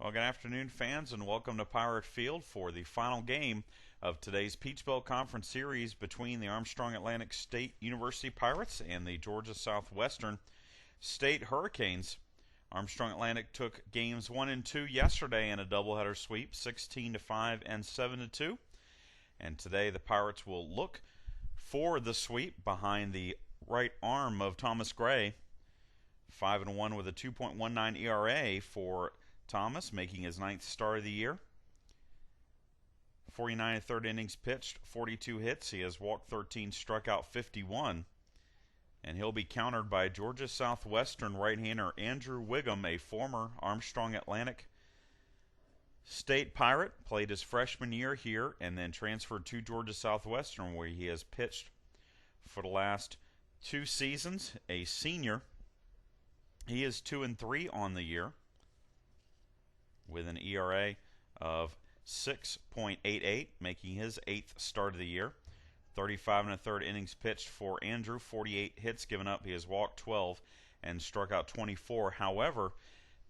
Well, good afternoon, fans, and welcome to Pirate Field for the final game of today's Peach Belt Conference Series between the Armstrong Atlantic State University Pirates and the Georgia Southwestern State Hurricanes. Armstrong Atlantic took games 1 and 2 yesterday in a doubleheader sweep, 16-5 and 7-2. And today the Pirates will look for the sweep behind the right arm of Thomas Gray. 5-1 with a 2.19 ERA for Thomas, making his 9th start of the year. 49 and third innings pitched, 42 hits. He has walked 13, struck out 51. And he'll be countered by Georgia Southwestern right-hander Andrew Wiggum, a former Armstrong Atlantic State Pirate. Played his freshman year here and then transferred to Georgia Southwestern, where he has pitched for the last 2 seasons. A senior. He is 2-3 on the year, with an ERA of 6.88, making his 8th start of the year. 35 and a third innings pitched for Andrew, 48 hits given up. He has walked 12 and struck out 24. However,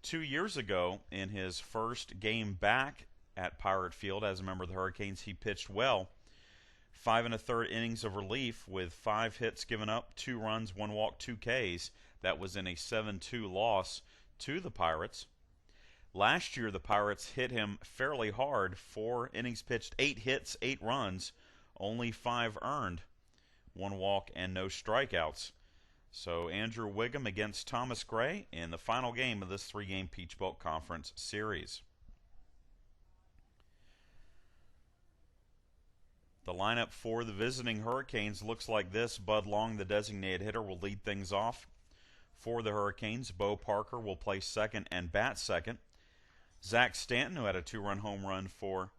2 years ago, in his first game back at Pirate Field as a member of the Hurricanes, he pitched well. 5 and a third innings of relief with 5 hits given up, 2 runs, 1 walk, 2 Ks. That was in a 7-2 loss to the Pirates. Last year, the Pirates hit him fairly hard. 4 innings pitched, 8 hits, 8 runs, only 5 earned, 1 walk, and no strikeouts. So Andrew Wiggum against Thomas Gray in the final game of this 3-game Peach Belt Conference Series. The lineup for the visiting Hurricanes looks like this. Bud Long, the designated hitter, will lead things off for the Hurricanes. Bo Parker will play second and bat second. Zach Stanton, who had a 2-run home run for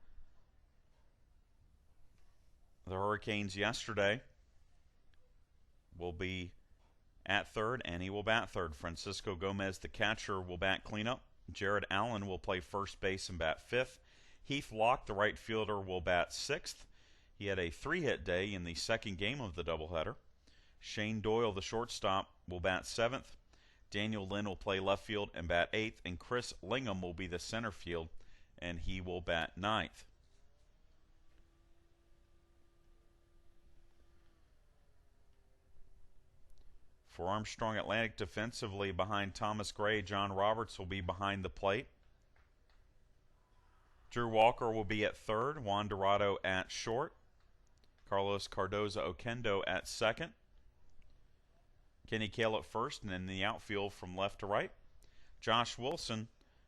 the Hurricanes yesterday, will be at third, and he will bat third. Francisco Gomez, the catcher, will bat cleanup. Jared Allen will play first base and bat fifth. Heath Locke, the right fielder, will bat sixth. He had a 3-hit day in the second game of the doubleheader. Shane Doyle, the shortstop, will bat seventh. Daniel Lynn will play left field and bat 8th, and Chris Lingham will be the center field, and he will bat 9th. For Armstrong Atlantic defensively behind Thomas Gray, John Roberts will be behind the plate. Drew Walker will be at third, Juan Dorado at short, Carlos Cardoza-Oquendo at second, Kenny Cale at first, and in the outfield from left to right, Josh Wilson,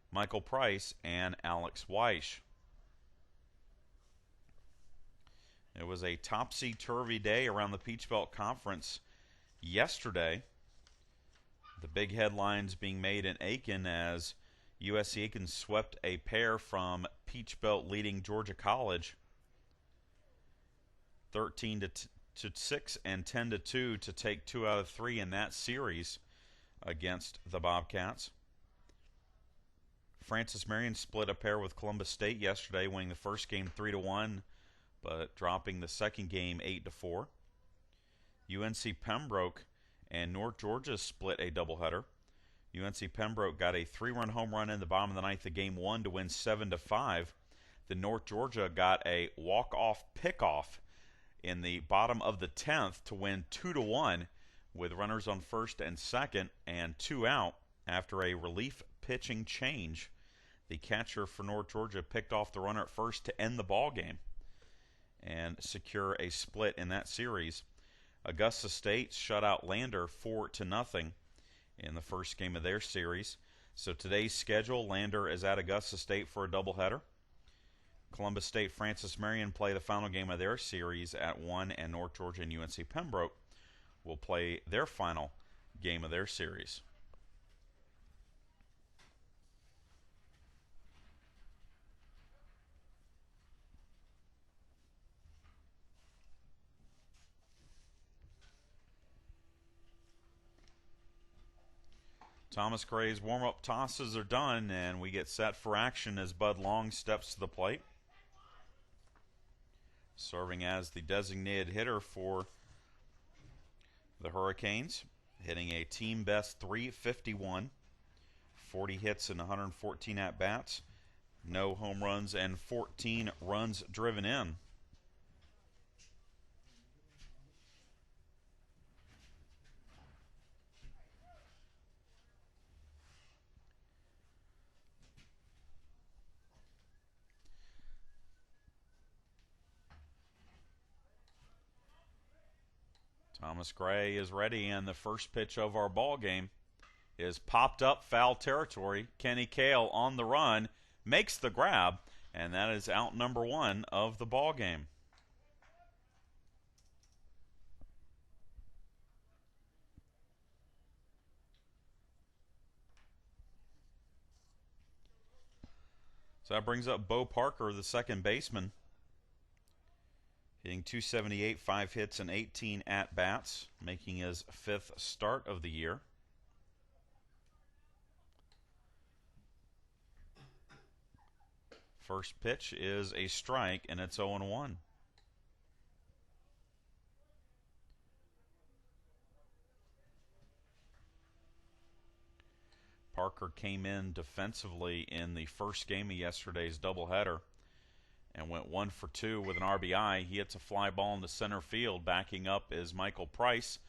Michael Price, and Alex Weish. It was a topsy-turvy day around the Peach Belt Conference yesterday. The big headlines being made in Aiken as USC Aiken swept a pair from Peach Belt leading Georgia College, 13-6 and 10-2 to take 2 out of 3 in that series against the Bobcats. Francis Marion split a pair with Columbus State yesterday, winning the first game 3-1, but dropping the second game 8-4. UNC Pembroke and North Georgia split a doubleheader. UNC Pembroke got a 3-run home run in the bottom of the 9th of game 1 to win 7-5. Then North Georgia got a walk-off pickoff in the bottom of the 10th to win 2-1 with runners on first and second and 2 out after a relief pitching change. The catcher for North Georgia picked off the runner at first to end the ball game and secure a split in that series. Augusta State shut out Lander 4-0 in the first game of their series. So today's schedule, Lander is at Augusta State for a doubleheader. Columbus State, Francis Marion play the final game of their series at 1, and North Georgia and UNC Pembroke will play their final game of their series. Thomas Gray's warm-up tosses are done, and we get set for action as Bud Long steps to the plate, serving as the designated hitter for the Hurricanes, hitting a team best .351, 40 hits and 114 at-bats. No home runs and 14 runs driven in. Thomas Gray is ready, and the first pitch of our ball game is popped up, foul territory. Kenny Cale on the run, makes the grab, and that is out number one of the ball game. So that brings up Bo Parker, the second baseman, hitting .278, 5 hits and 18 at-bats, making his 5th start of the year. First pitch is a strike, and it's 0-1. Parker came in defensively in the first game of yesterday's doubleheader and went 1 for 2 with an RBI. He hits a fly ball into center field. Backing up is Michael Price.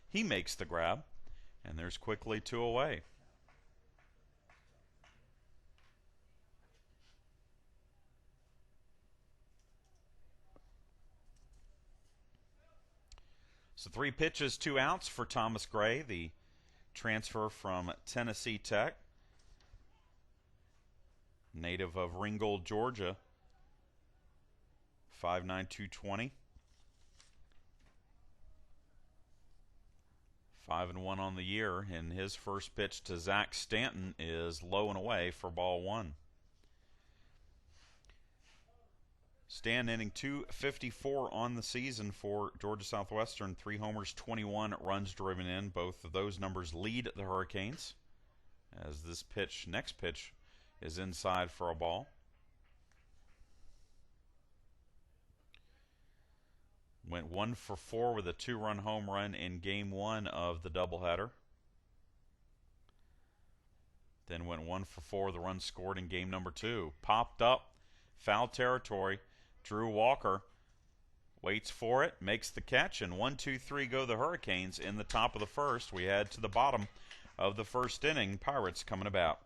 He makes the grab, and there's quickly 2 away. So 3 pitches, 2 outs for Thomas Gray, the transfer from Tennessee Tech, native of Ringgold, Georgia. 5'9", 220. 5-1 on the year, and his first pitch to Zach Stanton is low and away for ball 1. Stan hitting .254 on the season for Georgia Southwestern. 3 homers, 21 runs driven in. Both of those numbers lead the Hurricanes, as this next pitch, is inside for a ball. Went 1 for 4 with a 2-run home run in game 1 of the doubleheader. Then went 1 for 4 with a run scored in game number 2. Popped up, foul territory. Drew Walker waits for it, makes the catch, and 1, 2, 3 go the Hurricanes in the top of the first. We head to the bottom of the first inning. Pirates coming about.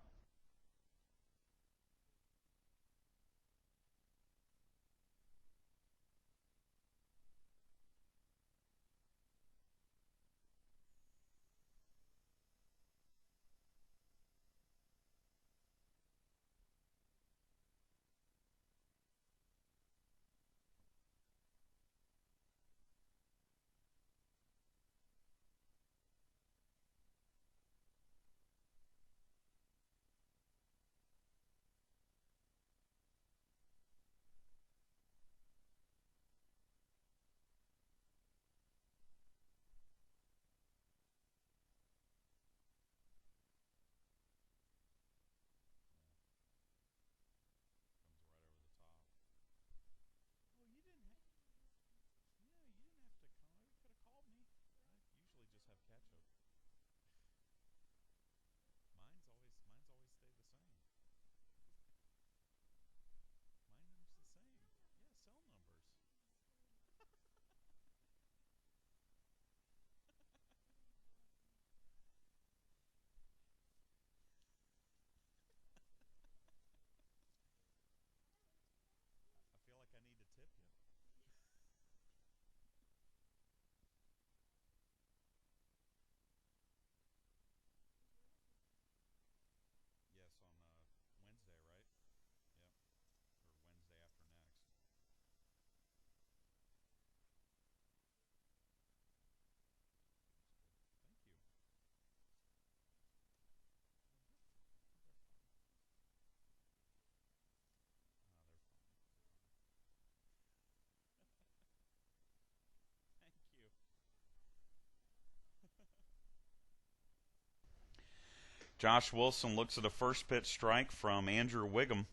Josh Wilson looks at a first pitch strike from Andrew Wiggum.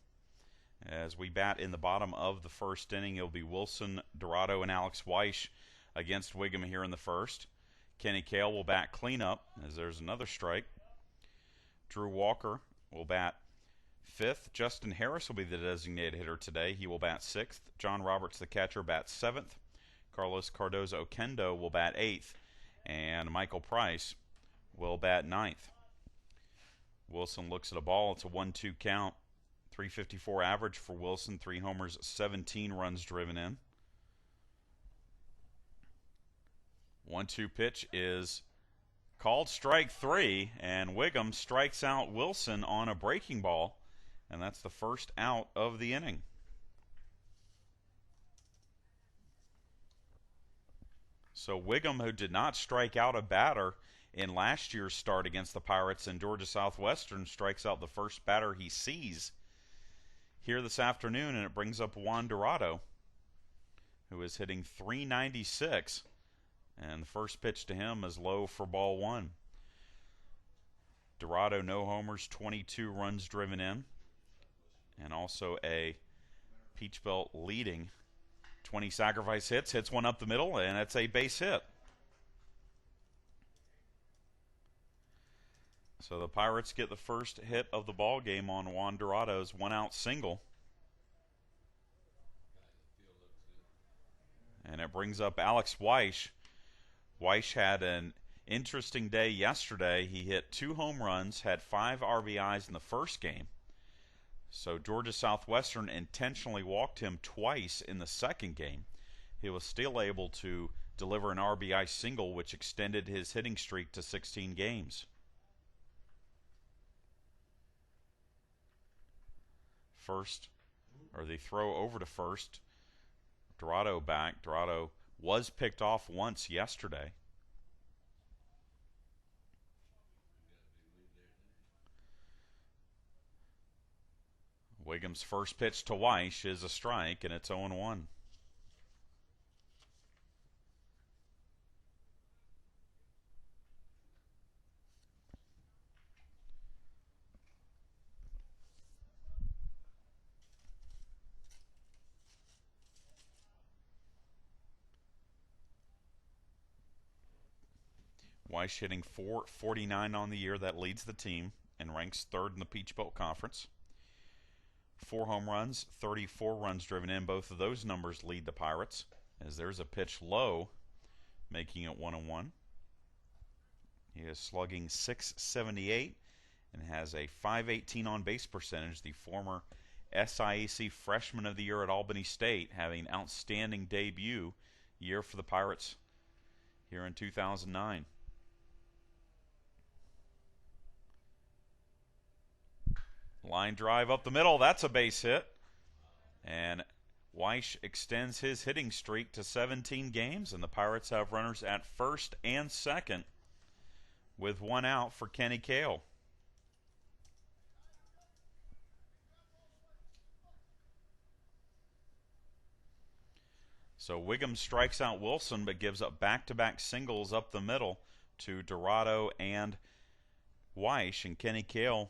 As we bat in the bottom of the first inning, it'll be Wilson, Dorado, and Alex Weish against Wiggum here in the first. Kenny Cale will bat cleanup as there's another strike. Drew Walker will bat Fifth, Justin Harris will be the designated hitter today. He will bat sixth. John Roberts, the catcher, bats seventh. Carlos Cardozo-Oquendo will bat eighth. And Michael Price will bat ninth. Wilson looks at a ball. It's a 1-2 count. 354 average for Wilson. 3 homers, 17 runs driven in. 1-2 pitch is called strike 3, and Wiggum strikes out Wilson on a breaking ball, and that's the first out of the inning. So Wiggum, who did not strike out a batter in last year's start against the Pirates in Georgia Southwestern, strikes out the first batter he sees here this afternoon, and it brings up Juan Dorado, who is hitting .396, and the first pitch to him is low for ball 1. Dorado, no homers, 22 runs driven in, and also a Peach Belt leading 20 sacrifice hits. Hits one up the middle, and it's a base hit. So the Pirates get the first hit of the ball game on Juan Dorado's 1-out single. And it brings up Alex Weish. Weish had an interesting day yesterday. He hit 2 home runs, had 5 RBIs in the first game. So Georgia Southwestern intentionally walked him twice in the second game. He was still able to deliver an RBI single, which extended his hitting streak to 16 games. First, or the throw over to first. Dorado back. Dorado was picked off once yesterday. Wiggum's first pitch to Weish is a strike, and it's 0-1. Weish hitting .449 on the year. That leads the team and ranks 3rd in the Peach Belt Conference. 4 home runs, 34 runs driven in. Both of those numbers lead the Pirates, as there's a pitch low, making it 1-1. He is slugging .678 and has a .518 on-base percentage. The former SIAC Freshman of the Year at Albany State, having an outstanding debut year for the Pirates here in 2009. Line drive up the middle. That's a base hit. And Weish extends his hitting streak to 17 games, and the Pirates have runners at first and second with 1 out for Kenny Cale. So Wiggum strikes out Wilson, but gives up back-to-back singles up the middle to Dorado and Weish, and Kenny Cale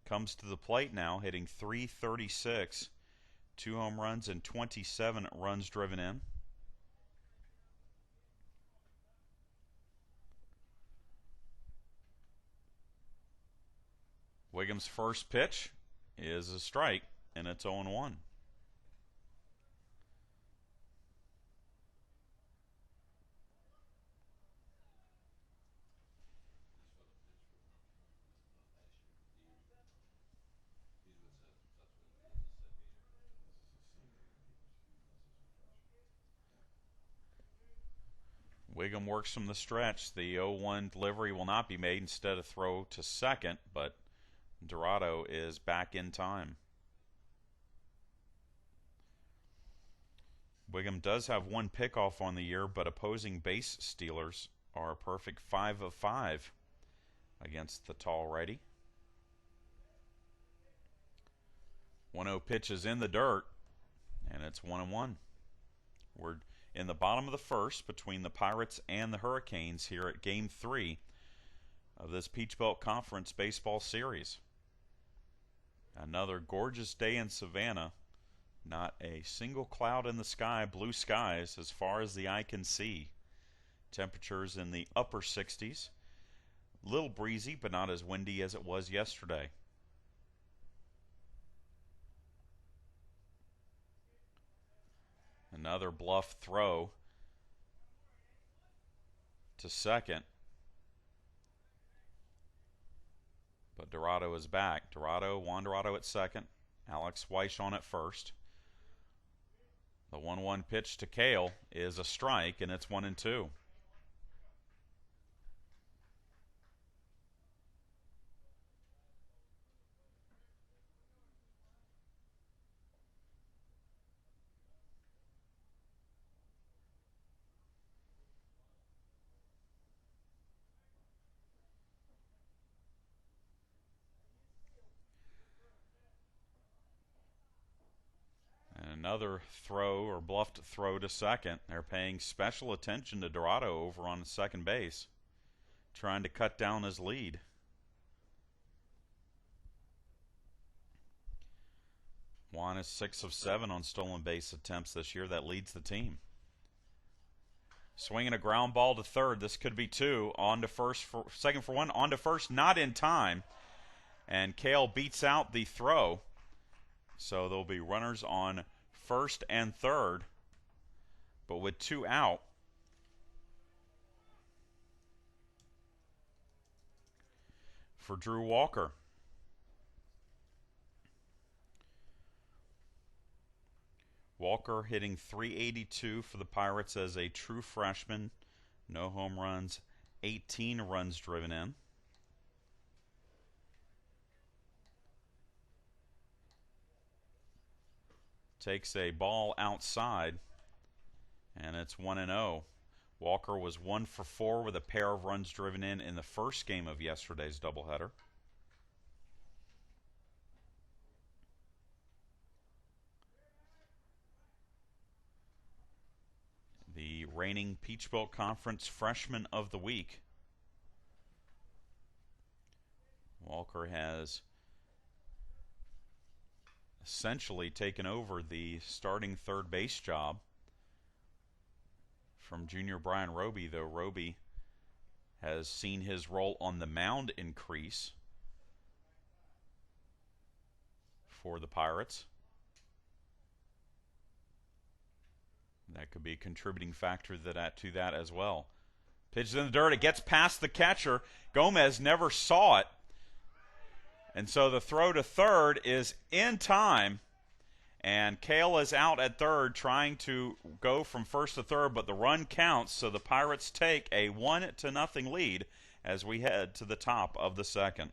comes to the plate now, hitting .336, 2 home runs and 27 runs driven in. Wiggum's first pitch is a strike, and it's 0-1. Wiggum works from the stretch. The 0-1 delivery will not be made. Instead, a throw to second, but Dorado is back in time. Wiggum does have 1 pickoff on the year, but opposing base stealers are a perfect 5 of 5 against the tall righty. 1-0 pitch is in the dirt, and it's 1-1. We're in the bottom of the first between the Pirates and the Hurricanes here at Game 3 of this Peach Belt Conference Baseball Series. Another gorgeous day in Savannah. Not a single cloud in the sky, blue skies as far as the eye can see. Temperatures in the upper 60s. Little breezy, but not as windy as it was yesterday. Another bluff throw to second. But Dorado is back. Juan Dorado at second. Alex Weish on at first. The 1-1 pitch to Cale is a strike, and it's 1-2. Another throw or bluffed throw to second. They're paying special attention to Dorado over on second base, trying to cut down his lead. Juan is 6 of 7 on stolen base attempts this year. That leads the team. Swinging a ground ball to third. This could be 2. On to first, second for 1. On to first, not in time. And Cale beats out the throw. So there'll be runners on first and third, but with 2 out. For Drew Walker. Walker hitting .382 for the Pirates as a true freshman. No home runs, 18 runs driven in. Takes a ball outside, and it's 1-0. Walker was 1 for 4 with a pair of runs driven in the first game of yesterday's doubleheader. The reigning Peach Belt Conference Freshman of the Week. Walker has essentially taken over the starting third base job from junior Brian Roby, though Roby has seen his role on the mound increase for the Pirates. That could be a contributing factor to that as well. Pitches in the dirt. It gets past the catcher. Gomez never saw it. And so the throw to third is in time. And Cale is out at third trying to go from first to third, but the run counts. So the Pirates take a 1-0 lead as we head to the top of the second.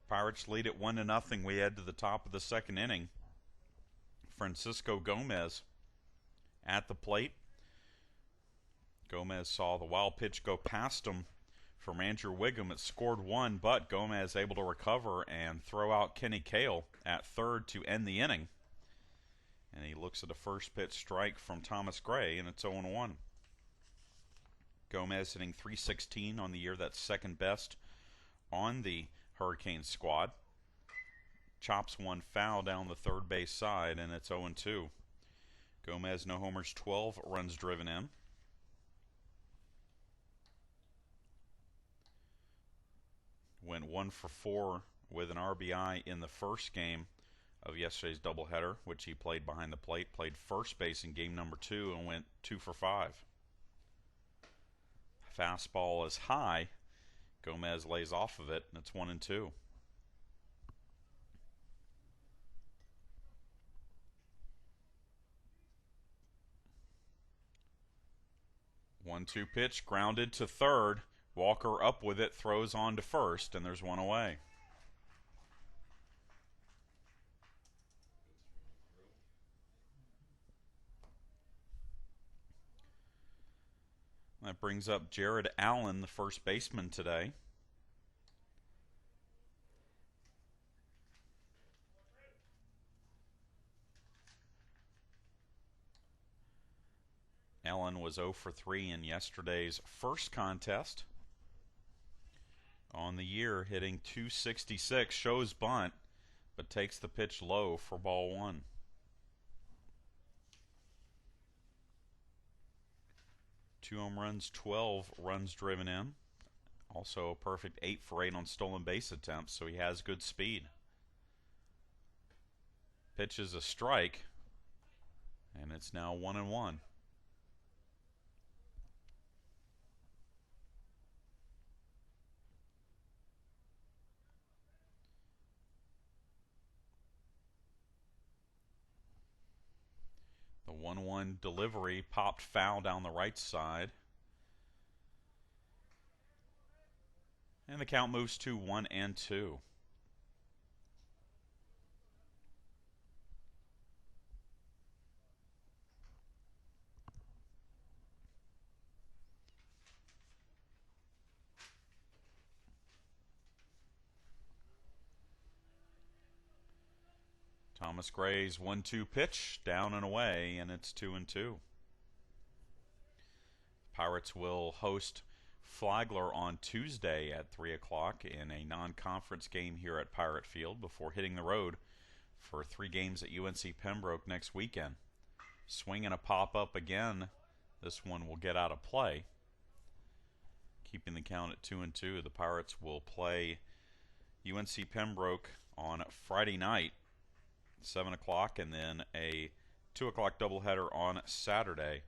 Pirates lead at 1-0. We head to the top of the second inning. Francisco Gomez at the plate. Gomez saw the wild pitch go past him from Andrew Wiggum. It scored 1, but Gomez able to recover and throw out Kenny Cale at third to end the inning. And he looks at a first pitch strike from Thomas Gray, and it's 0-1. Gomez hitting .316 on the year. That's second best on the Hurricanes squad. Chops one foul down the third base side, and it's 0-2. Gomez, no homers, 12 runs driven in. Went 1 for 4 with an RBI in the first game of yesterday's doubleheader, which he played behind the plate. Played first base in game number 2 and went 2 for 5. Fastball is high. Gomez lays off of it, and it's 1-2. 1-2 pitch, grounded to third. Walker up with it, throws on to first, and there's one away. That brings up Jared Allen, the first baseman today. Allen was 0 for 3 in yesterday's first contest. On the year, hitting .266, shows bunt, but takes the pitch low for ball 1. Two home runs, 12 runs driven in. Also a perfect 8 for 8 on stolen base attempts, so he has good speed. Pitch is a strike, and it's now 1-1. The 1-1 delivery popped foul down the right side. And the count moves to 1-2. Thomas Gray's 1-2 pitch, down and away, and it's 2-2. Pirates will host Flagler on Tuesday at 3 o'clock in a non-conference game here at Pirate Field before hitting the road for 3 games at UNC Pembroke next weekend. Swing and a pop-up again. This one will get out of play. Keeping the count at 2-2, the Pirates will play UNC Pembroke on Friday night, 7 o'clock, and then a 2 o'clock doubleheader on Saturday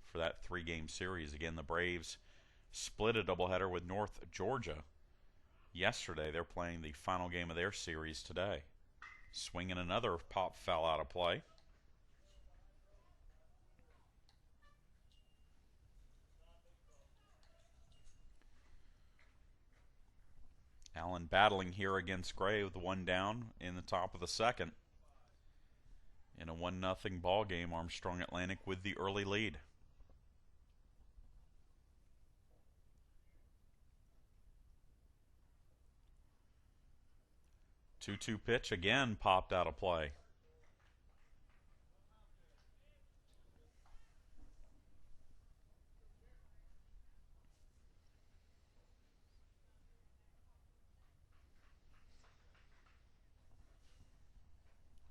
for that 3-game series. Again, the Braves split a doubleheader with North Georgia yesterday. They're playing the final game of their series today. Swinging another pop foul out of play. Allen battling here against Gray with 1 down in the top of the second. In a 1-0 ball game, Armstrong Atlantic with the early lead. Two-two pitch again popped out of play.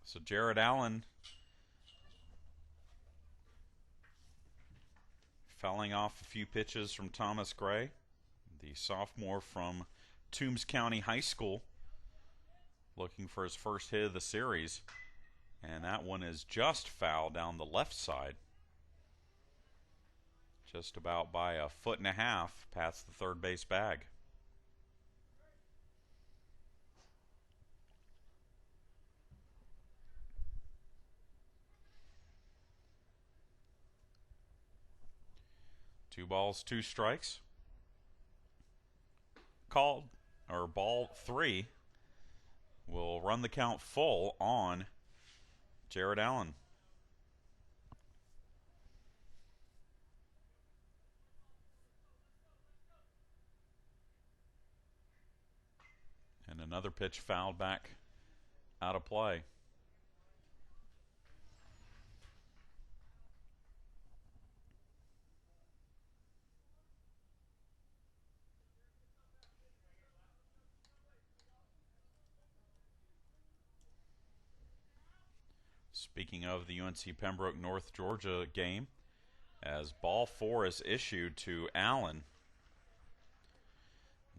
So Jared Allen fouling off a few pitches from Thomas Gray, the sophomore from Toombs County High School, looking for his first hit of the series. And that one is just foul down the left side. Just about by a 1.5 feet past the third base bag. Two balls, 2 strikes. Called, or ball 3 will run the count full on Jared Allen. And another pitch fouled back out of play. Speaking of the UNC Pembroke North Georgia game, as ball 4 is issued to Allen.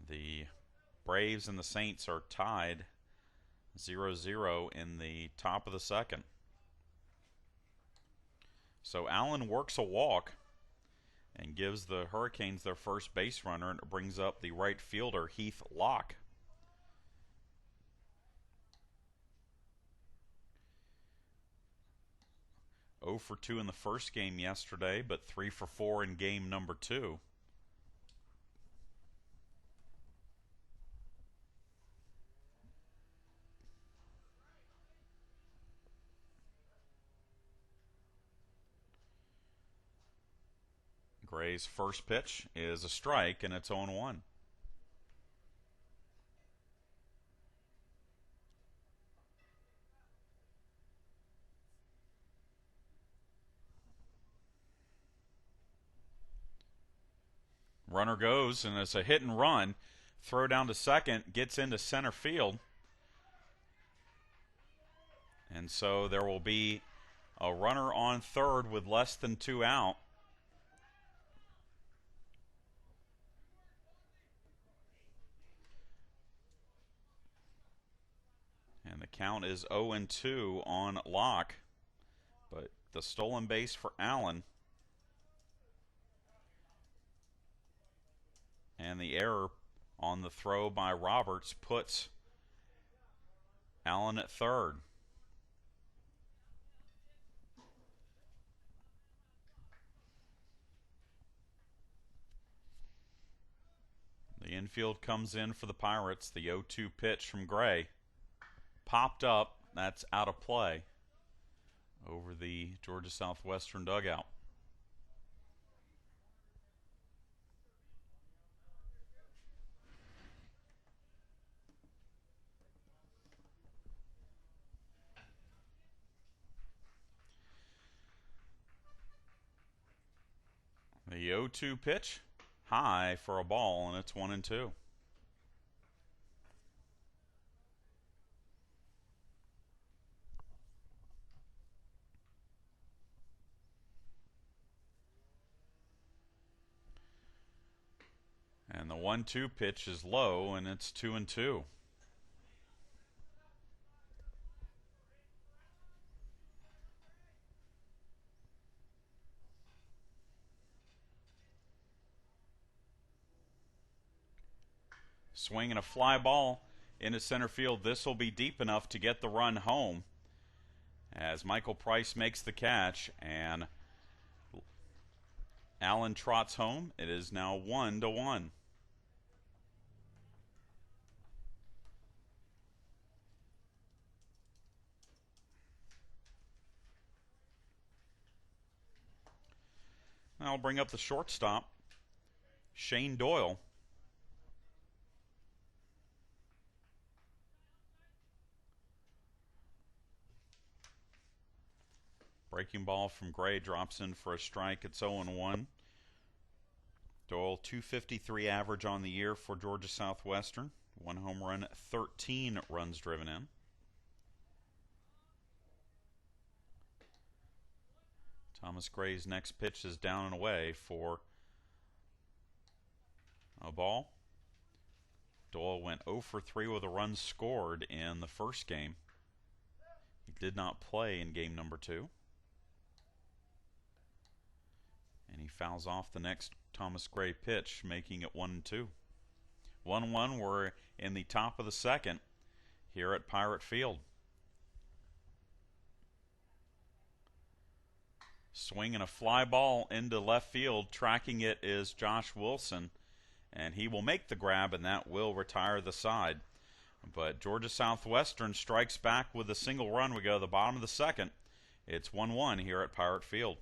The Braves and the Saints are tied 0-0 in the top of the second. So Allen works a walk and gives the Hurricanes their first base runner, and it brings up the right fielder, Heath Locke. Oh for 2 in the first game yesterday, but 3 for 4 in game number 2. Gray's first pitch is a strike, and it's 0-1. Runner goes, and it's a hit and run. Throw down to second, gets into center field. And so there will be a runner on third with less than 2 out. And the count is 0-2 on Locke. But the stolen base for Allen. And the error on the throw by Roberts puts Allen at third. The infield comes in for the Pirates. The 0-2 pitch from Gray. Popped up. That's out of play over the Georgia Southwestern dugout. The 0-2 pitch, high for a ball, and it's 1-2. And the 1-2 pitch is low, and it's 2-2. Swinging a fly ball into center field. This will be deep enough to get the run home as Michael Price makes the catch, and Allen trots home. It is now 1-1. I'll bring up the shortstop, Shane Doyle. Breaking ball from Gray drops in for a strike. It's 0-1. Doyle, .253 average on the year for Georgia Southwestern. 1 home run, 13 runs driven in. Thomas Gray's next pitch is down and away for a ball. Doyle went 0 for 3 with a run scored in the first game. He did not play in game number 2. And he fouls off the next Thomas Gray pitch, making it 1-2. 1-1, we're in the top of the second here at Pirate Field. Swinging a fly ball into left field. Tracking it is Josh Wilson, and he will make the grab, and that will retire the side. But Georgia Southwestern strikes back with a single run. We go to the bottom of the second. It's 1-1 here at Pirate Field.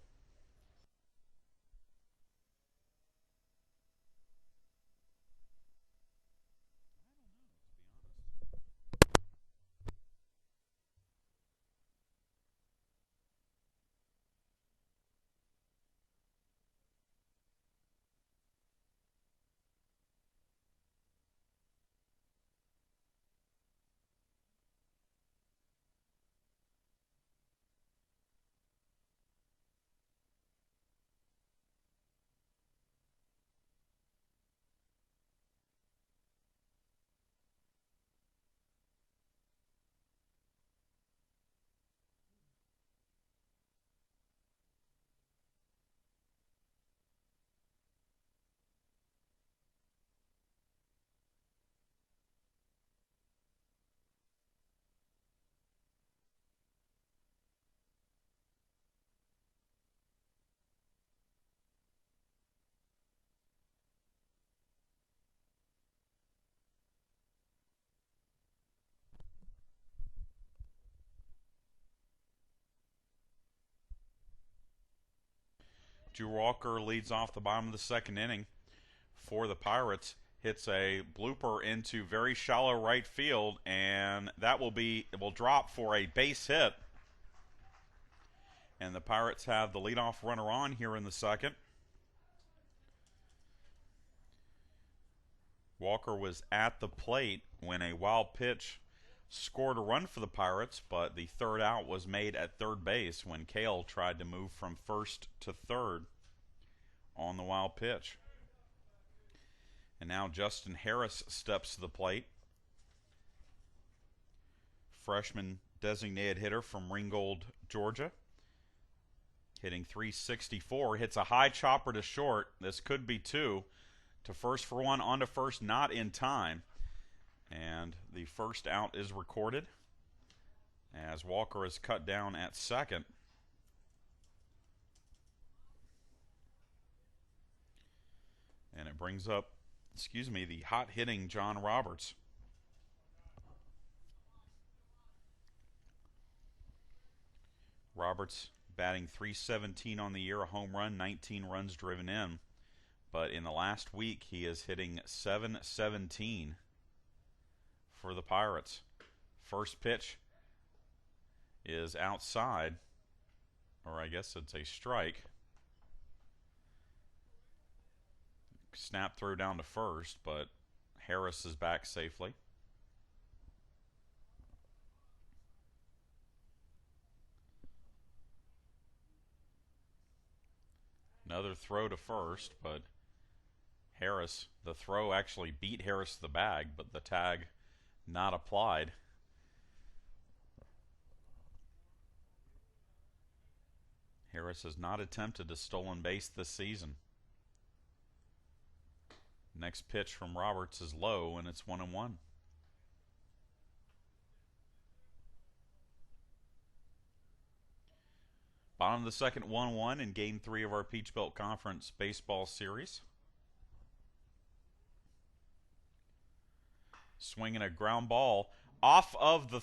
Drew Walker leads off the bottom of the second inning for the Pirates. Hits a blooper into very shallow right field, and that will drop for a base hit. And the Pirates have the leadoff runner on here in the second. Walker was at the plate when a wild pitch scored a run for the Pirates, but the third out was made at third base when Cale tried to move from first to third on the wild pitch. And now Justin Harris steps to the plate. Freshman designated hitter from Ringgold, Georgia. Hitting .364, hits a high chopper to short. This could be two. To first for one, on to first, not in time. And the first out is recorded as Walker is cut down at second. And it brings up, the hot-hitting John Roberts. Roberts batting .317 on the year, a home run, 19 runs driven in. But in the last week, he is hitting .717 for the Pirates. First pitch is outside, or I guess it's a strike. Snap throw down to first, but Harris is back safely. Another throw to first, but Harris, the throw actually beat Harris to the bag, but the tag not applied. Harris has not attempted a stolen base this season. Next pitch from Roberts is low, and it's 1-1. Bottom of the second, 1-1 in Game 3 of our Peach Belt Conference Baseball Series. Swinging a ground ball off of the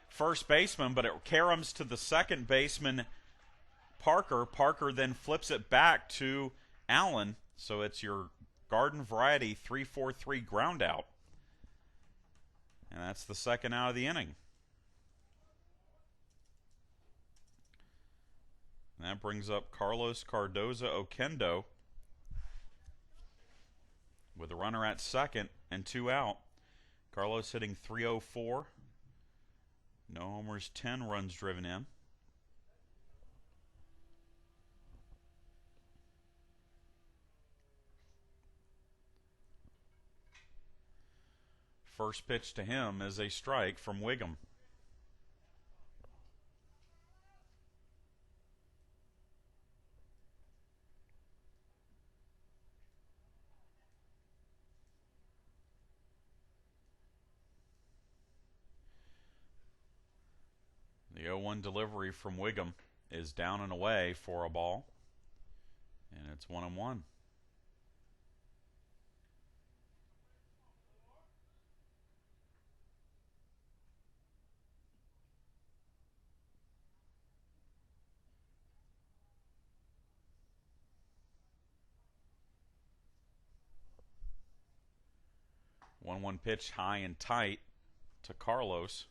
first baseman, but it caroms to the second baseman, Parker. Parker then flips it back to Allen, so it's your garden variety 3-4-3 ground out. And that's the second out of the inning. And that brings up Carlos Cardoza-Oquendo with a runner at second and two out. Carlos hitting .304. No homers, 10 runs driven in. First pitch to him is a strike from Wiggum. The 0-1 delivery from Wiggum is down and away for a ball, and it's 1-1. One pitch high and tight to Carlos.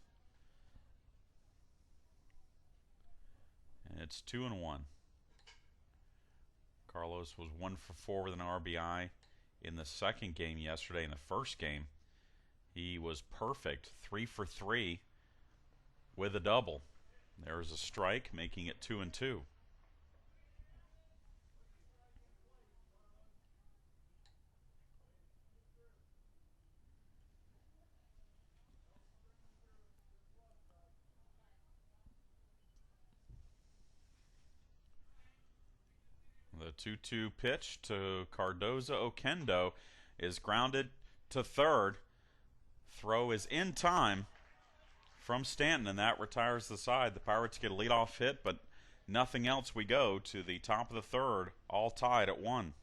And it's 2-1. Carlos was 1 for 4 with an RBI in the second game yesterday. In the first game, he was perfect, 3 for 3 with a double. There's a strike, making it 2-2. The 2-2 pitch to Cardoza-Oquendo is grounded to third. Throw is in time from Stanton, and that retires the side. The Pirates get a leadoff hit, but nothing else. We go to the top of the third, all tied at 1.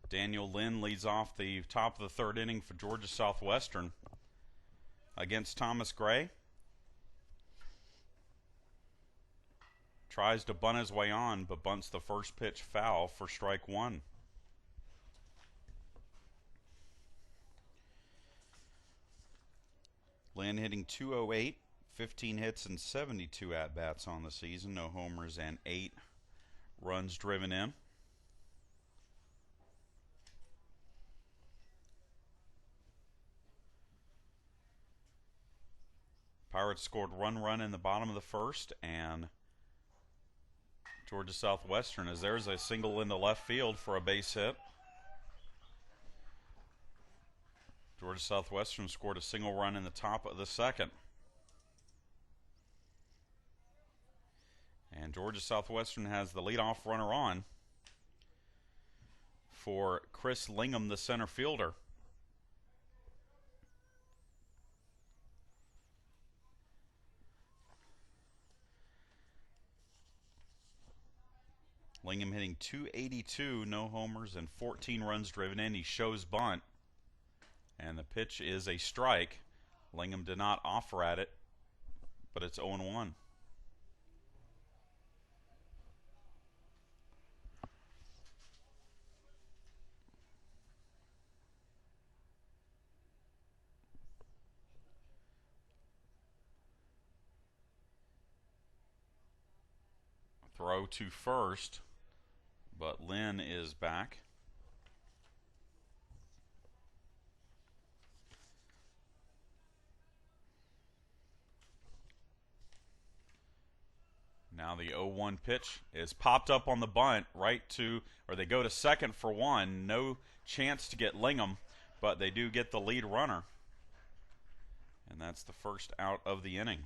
Daniel Lynn leads off the top of the third inning for Georgia Southwestern against Thomas Gray. Tries to bunt his way on, but bunts the first pitch foul for strike one. Lynn hitting .208, 15 hits and 72 at-bats on the season. No homers and 8 runs driven in. Pirates scored one run in the bottom of the first, and Georgia Southwestern, as there's a single into left field for a base hit. Georgia Southwestern scored a single run in the top of the second. And Georgia Southwestern has the leadoff runner on for Chris Lingham, the center fielder. Lingham hitting .282, no homers and 14 runs driven in. He shows bunt, and the pitch is a strike. Lingham did not offer at it, but it's 0-1. Throw to first, but Lynn is back. Now the 0-1 pitch is popped up on the bunt right to, or they go to second for one. No chance to get Lingham, but they do get the lead runner. And that's the first out of the inning.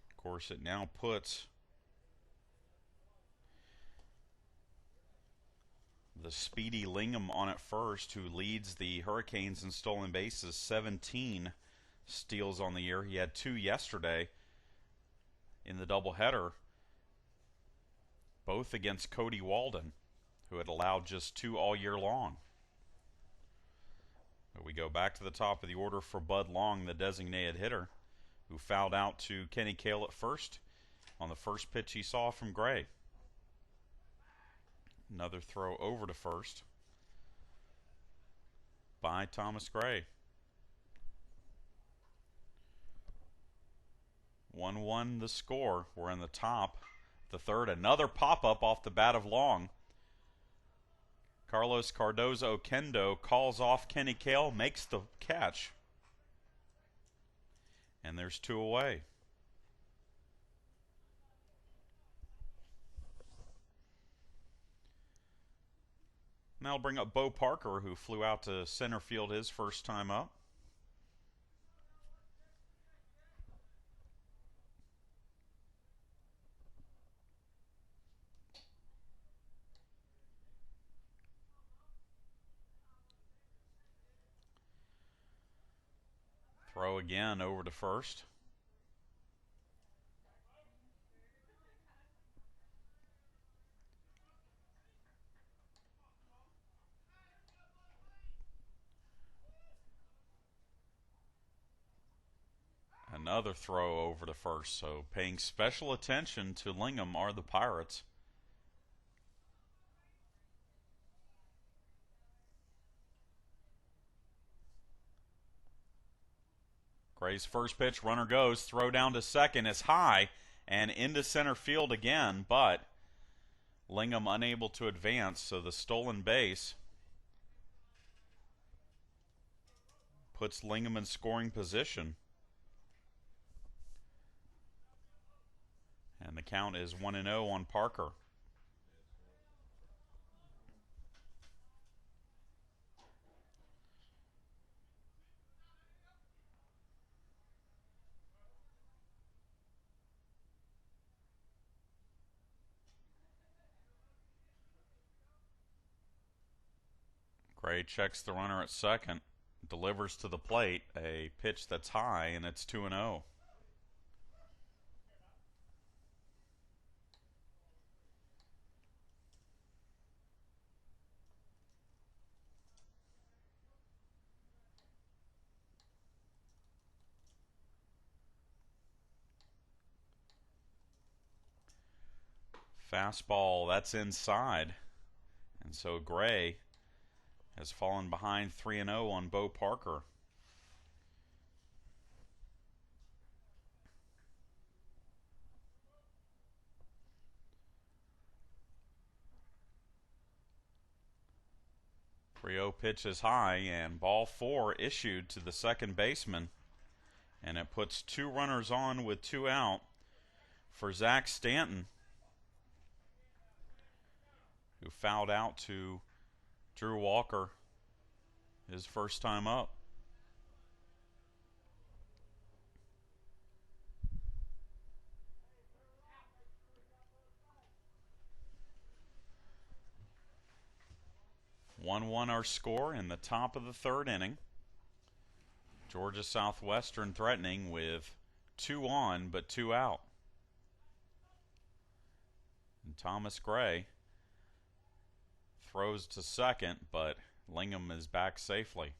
Of course, it now puts the speedy Lingham on at first, who leads the Hurricanes in stolen bases, 17 steals on the year. He had 2 yesterday in the doubleheader, both against Cody Walden, who had allowed just 2 all year long. But we go back to the top of the order for Bud Long, the designated hitter, who fouled out to Kenny Cale at first on the first pitch he saw from Gray. Another throw over to first by Thomas Gray. 1-1 the score. We're in the top the third. Another pop-up off the bat of Long. Carlos Cardozo-Oquendo calls off Kenny Cale, makes the catch. And there's 2 away. And that'll bring up Bo Parker, who flew out to center field his first time up. Throw again over to first. Another throw over to first. So paying special attention to Lingham are the Pirates. Gray's first pitch, runner goes, throw down to second is high and into center field again, but Lingham unable to advance, so the stolen base puts Lingham in scoring position. And the count is 1-0 on Parker. Gray checks the runner at second, delivers to the plate a pitch that's high, and it's 2-0. Fastball, that's inside. And so Gray has fallen behind 3-0 on Bo Parker. Rio pitch is high, and ball 4 issued to the second baseman. And it puts 2 runners on with 2 out for Zach Stanton, who fouled out to Drew Walker his first time up. One our score in the top of the third inning. Georgia Southwestern threatening with 2 on but 2 out. And Thomas Gray throws to second, but Lingham is back safely.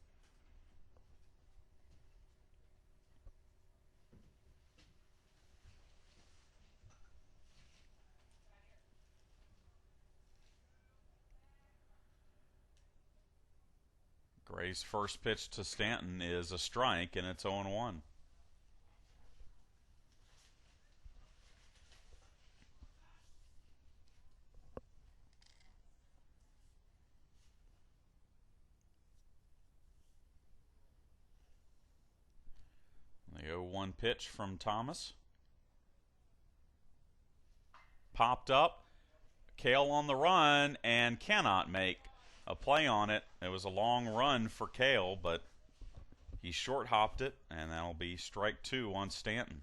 Gray's first pitch to Stanton is a strike, and it's 0-1. The 0-1 pitch from Thomas. Popped up. Cale on the run and cannot make a play on it. It was a long run for Cale, but he short hopped it, and that'll be strike 2 on Stanton.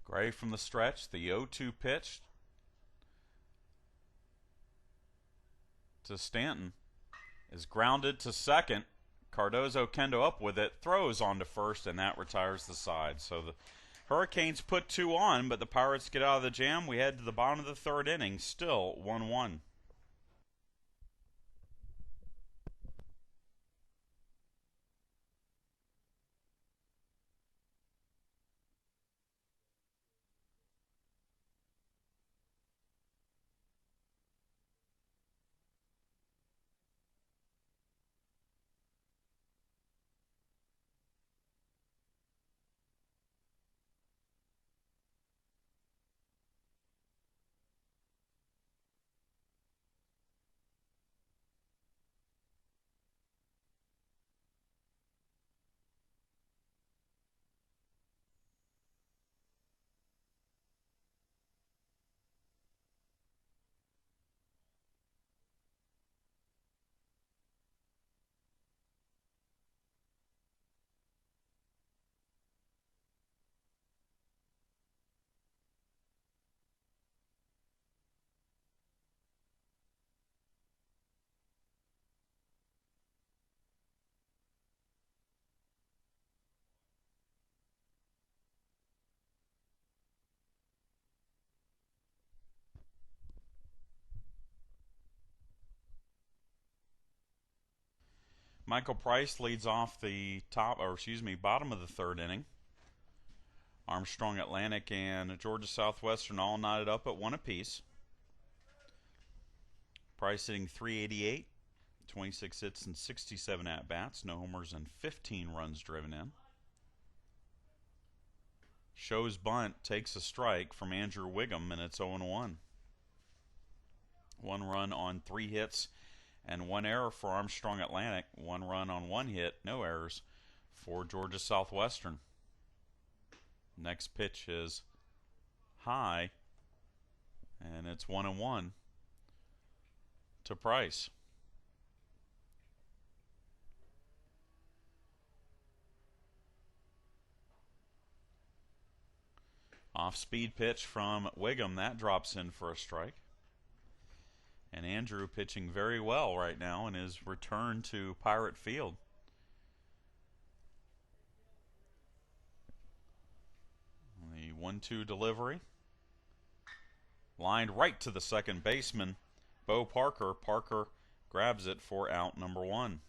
Gray from the stretch, the 0-2 pitch to Stanton is grounded to second. Cardozo Kendo up with it, throws on to first, and that retires the side. So the Hurricanes put 2 on, but the Pirates get out of the jam. We head to the bottom of the third inning, still 1-1. Michael Price leads off the bottom of the third inning. Armstrong, Atlantic, and Georgia Southwestern all knotted up at 1 apiece. Price hitting .388, 26 hits and 67 at-bats, no homers and 15 runs driven in. Show's bunt takes a strike from Andrew Wiggum, and it's 0-1. 1 run on 3 hits and 1 error for Armstrong Atlantic. 1 run on 1 hit, no errors for Georgia Southwestern. Next pitch is high And it's 1-1 to Price. Off-speed pitch from Wiggum. That drops in for a strike. And Andrew pitching very well right now in his return to Pirate Field. The 1-2 delivery. Lined right to the second baseman, Bo Parker. Parker grabs it for out number 1.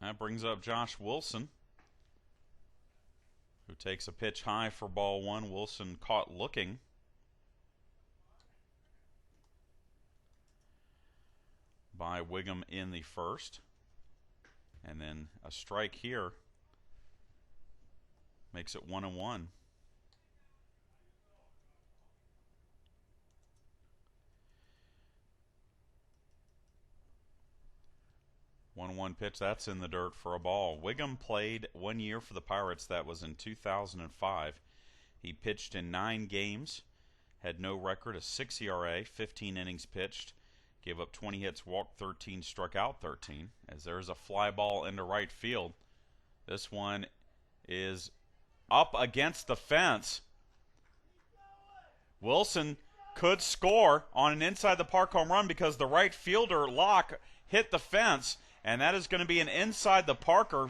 That brings up Josh Wilson, who takes a pitch high for ball 1. Wilson caught looking. By Wiggum in the first. And then a strike here makes it 1-1. 1-1 pitch, that's in the dirt for a ball. Wiggum played 1 year for the Pirates. That was in 2005. He pitched in 9 games, had no record, a 6 ERA, 15 innings pitched, gave up 20 hits, walked 13, struck out 13. As there's a fly ball into right field. This one is up against the fence. Wilson could score on an inside the park home run because the right fielder, Locke, hit the fence. And that is going to be an inside the parker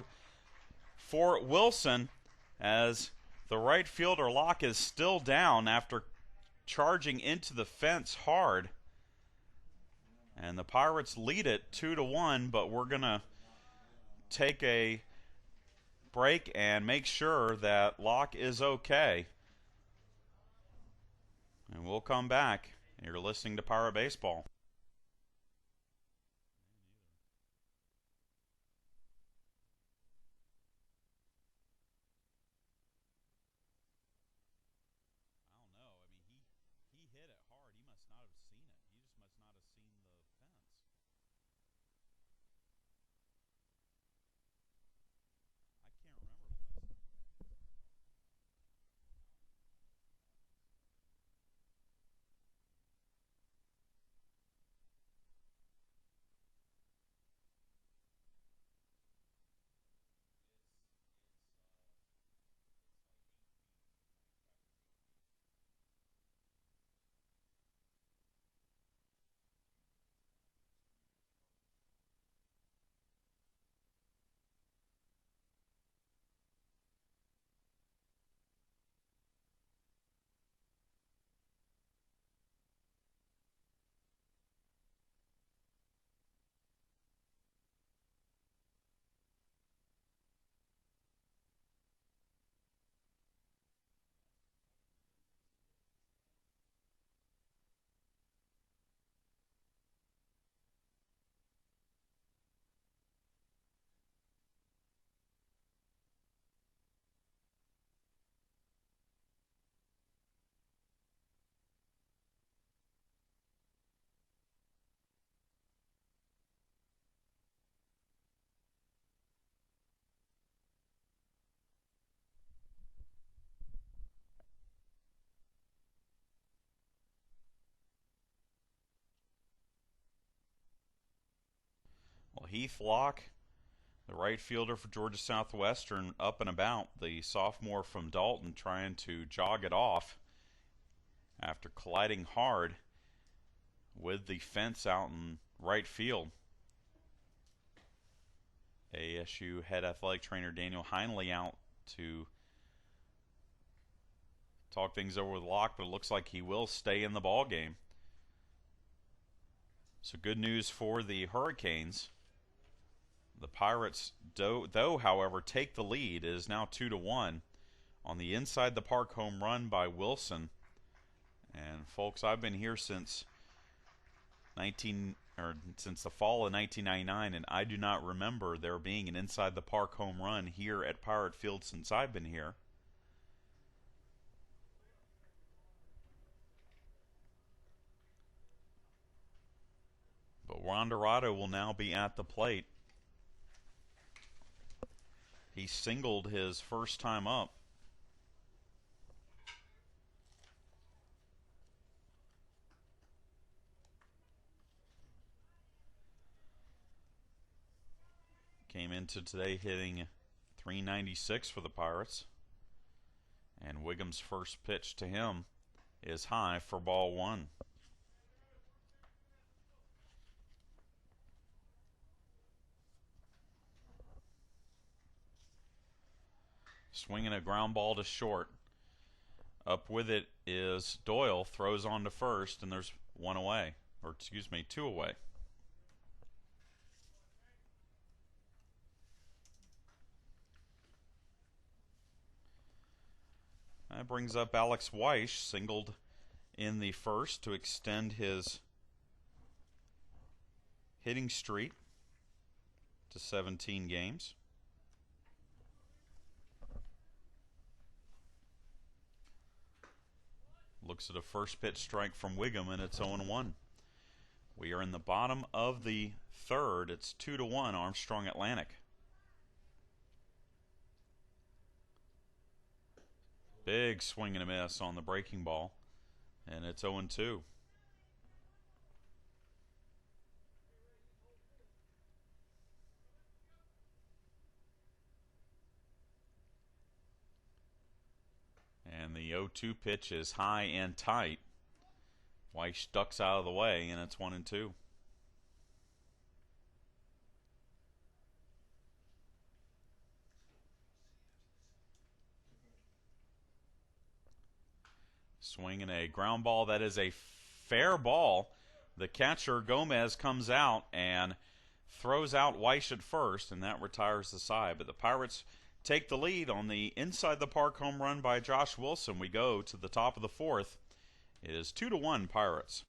for Wilson, as the right fielder Locke is still down after charging into the fence hard. And the Pirates lead it 2-1, but we're going to take a break and make sure that Locke is okay. And we'll come back. You're listening to Pirate Baseball. Well, Heath Locke, the right fielder for Georgia Southwestern, up and about. The sophomore from Dalton trying to jog it off after colliding hard with the fence out in right field. ASU head athletic trainer Daniel Heinley out to talk things over with Locke, but it looks like he will stay in the ball game. So good news for the Hurricanes. The Pirates, though, however, take the lead. It is now 2-1 on the inside the park home run by Wilson. And folks, I've been here since or since the fall of 1999, and I do not remember there being an inside the park home run here at Pirate Field since I've been here. But Ronderado will now be at the plate. He singled his first time up. Came into today hitting .396 for the Pirates. And Wiggum's first pitch to him is high for ball one. Swinging a ground ball to short. Up with it is Doyle, throws on to first, and there's one away. Or excuse me, two away. That brings up Alex Weish, singled in the first to extend his hitting streak to 17 games. Looks at a first pitch strike from Wiggum, and it's 0-1. We are in the bottom of the third. It's 2-1 Armstrong Atlantic. Big swing and a miss on the breaking ball, and it's 0-2. And the 0-2 pitch is high and tight. Weish ducks out of the way, and it's 1-2. Swinging a ground ball that is a fair ball. The catcher, Gomez, comes out and throws out Weish at first, and that retires the side. But the Pirates take the lead on the inside the park home run by Josh Wilson. We go to the top of the fourth. It is 2-1 Pirates.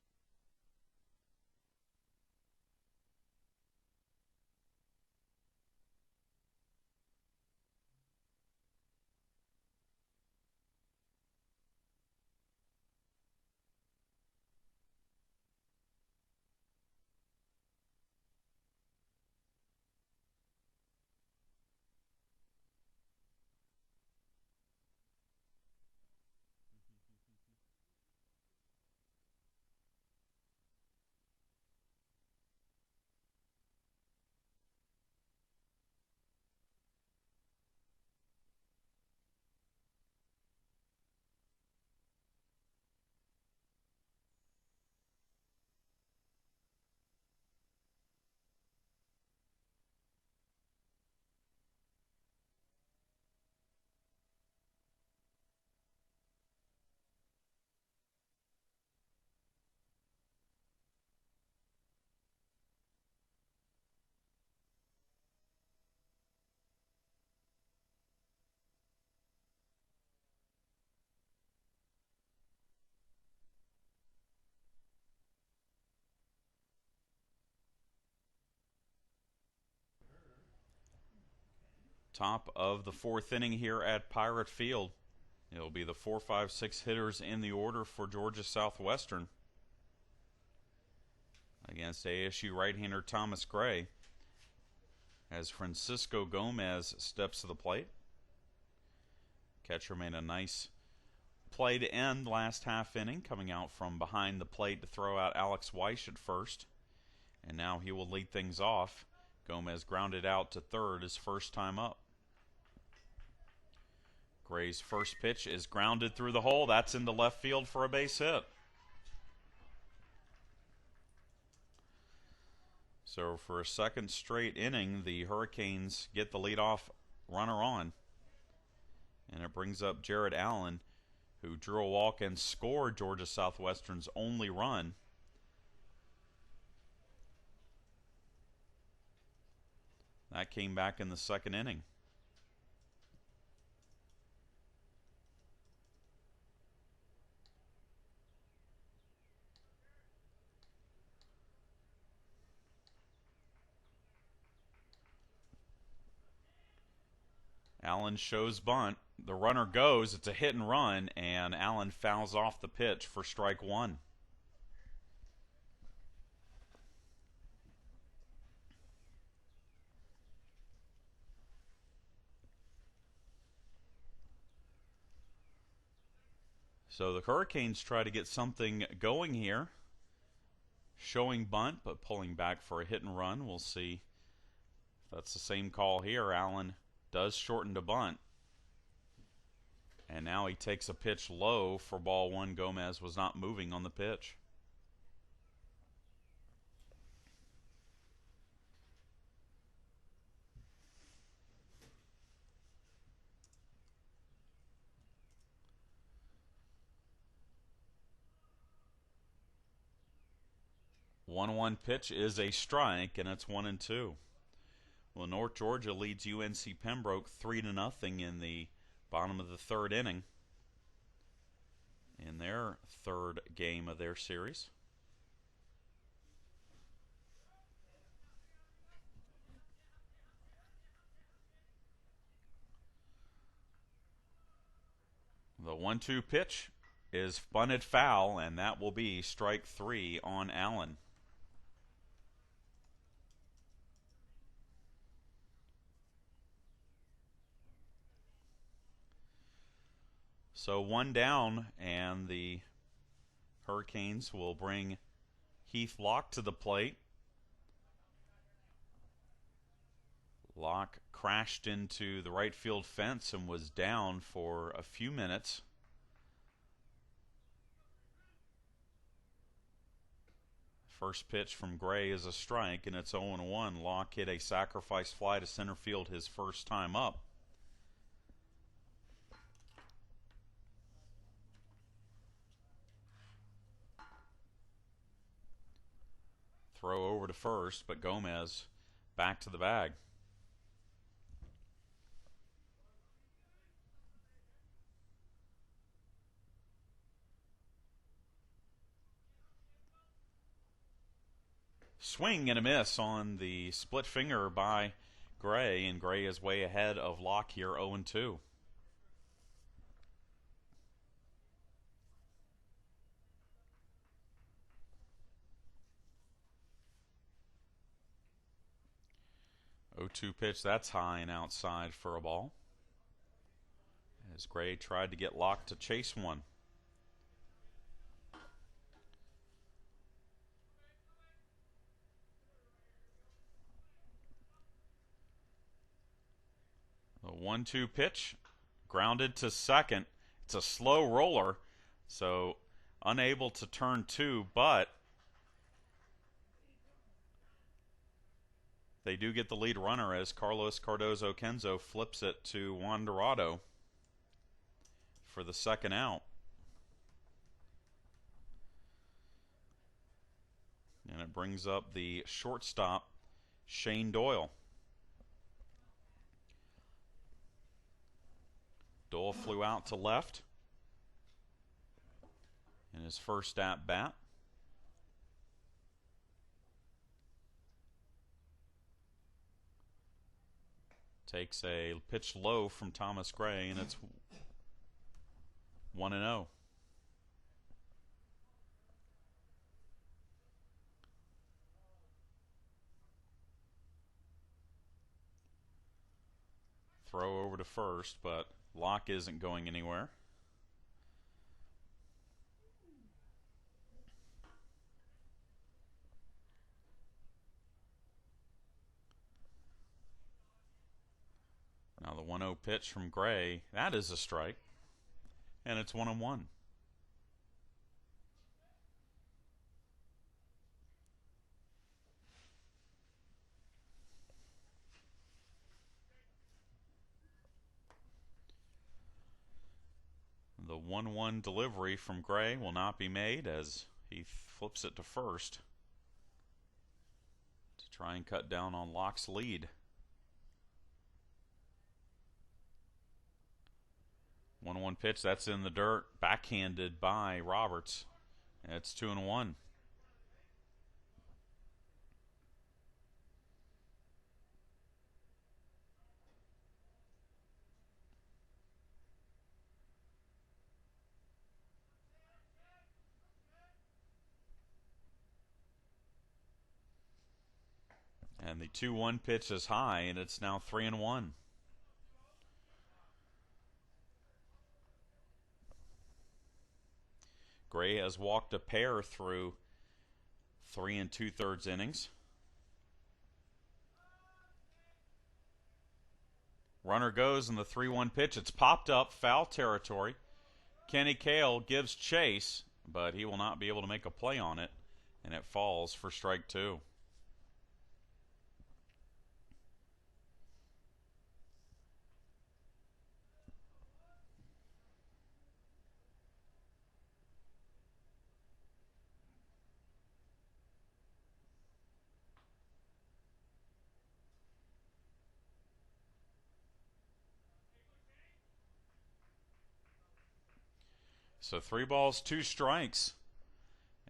Top of the fourth inning here at Pirate Field. It'll be the 4, 5, 6 hitters in the order for Georgia Southwestern against ASU right-hander Thomas Gray as Francisco Gomez steps to the plate. Catcher made a nice play to end last half inning, coming out from behind the plate to throw out Alex Weish at first. And now he will lead things off. Gomez grounded out to third his first time up. Gray's first pitch is grounded through the hole. That's into left field for a base hit. So for a second straight inning, the Hurricanes get the leadoff runner on. And it brings up Jared Allen, who drew a walk and scored Georgia Southwestern's only run. That came back in the second inning. Allen shows bunt. The runner goes. It's a hit and run, and Allen fouls off the pitch for strike one. So the Hurricanes try to get something going here. Showing bunt, but pulling back for a hit and run. We'll see if that's the same call here. Allen does shorten to bunt. And now he takes a pitch low for ball one. Gomez was not moving on the pitch. One pitch is a strike, and it's 1-2. Well, North Georgia leads UNC Pembroke 3-0 in the bottom of the third inning in their third game of their series. The 1-2 pitch is bunted foul, and that will be strike three on Allen. So one down, and the Hurricanes will bring Heath Locke to the plate. Locke crashed into the right field fence and was down for a few minutes. First pitch from Gray is a strike, and it's 0-1. Locke hit a sacrifice fly to center field his first time up. Throw over to first, but Gomez back to the bag. Swing and a miss on the split finger by Gray, and Gray is way ahead of Locke here, 0-2. Pitch, that's high and outside for a ball, as Gray tried to get Locke to chase one. The 1-2 pitch, grounded to second. It's a slow roller, so unable to turn two, but they do get the lead runner as Carlos Cardozo-Kenzo flips it to Juan Dorado for the second out. And it brings up the shortstop, Shane Doyle. Doyle flew out to left in his first at bat. Takes a pitch low from Thomas Gray, and it's 1-0. Throw over to first, but Locke isn't going anywhere. Now the 1-0 pitch from Gray, that is a strike, and it's 1-1. The 1-1 delivery from Gray will not be made as he flips it to first to try and cut down on Locke's lead. 1-1 pitch, that's in the dirt, backhanded by Roberts. It's 2-1. And the 2-1 pitch is high, and it's now 3-1. Gray has walked a pair through 3 2/3 innings. Runner goes in the 3-1 pitch. It's popped up, foul territory. Kenny Cale gives chase, but he will not be able to make a play on it, and it falls for strike 2. So 3 balls, 2 strikes,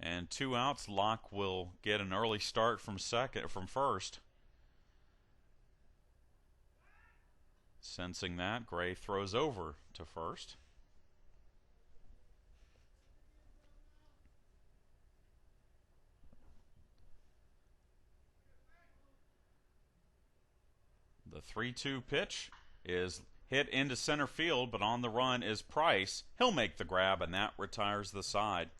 and 2 outs. Locke will get an early start from first. Sensing that, Gray throws over to first. The 3-2 pitch is hit into center field, but on the run is Price. He'll make the grab, and that retires the side.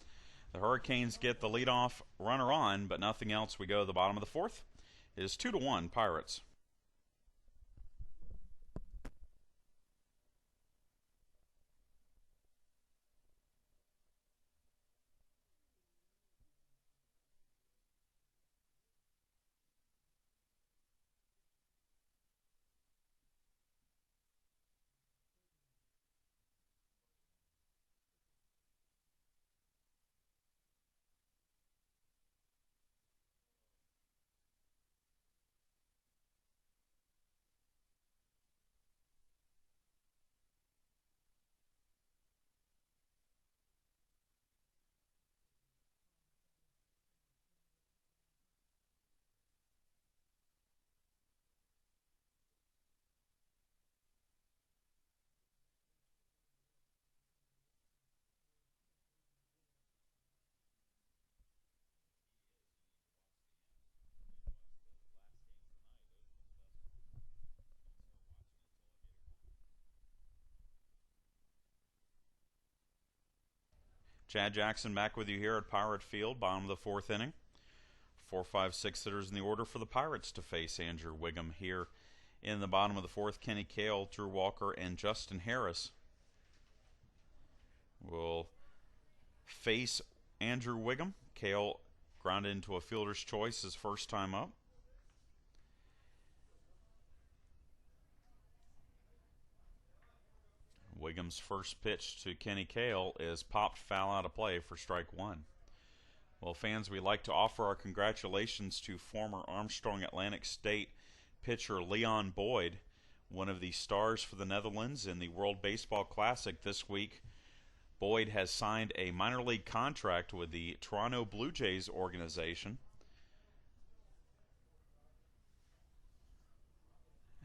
The Hurricanes get the leadoff runner on, but nothing else. We go to the bottom of the 4th. It is 2-1 Pirates. Chad Jackson back with you here at Pirate Field, bottom of the 4th inning. 4, 5, 6 hitters in the order for the Pirates to face Andrew Wiggum here in the bottom of the 4th. Kenny Cale, Drew Walker, and Justin Harris will face Andrew Wiggum. Cale grounded into a fielder's choice his first time up. Wiggum's first pitch to Kenny Cale is popped foul out of play for strike 1. Well, fans, we'd like to offer our congratulations to former Armstrong Atlantic State pitcher Leon Boyd, one of the stars for the Netherlands in the World Baseball Classic this week. Boyd has signed a minor league contract with the Toronto Blue Jays organization.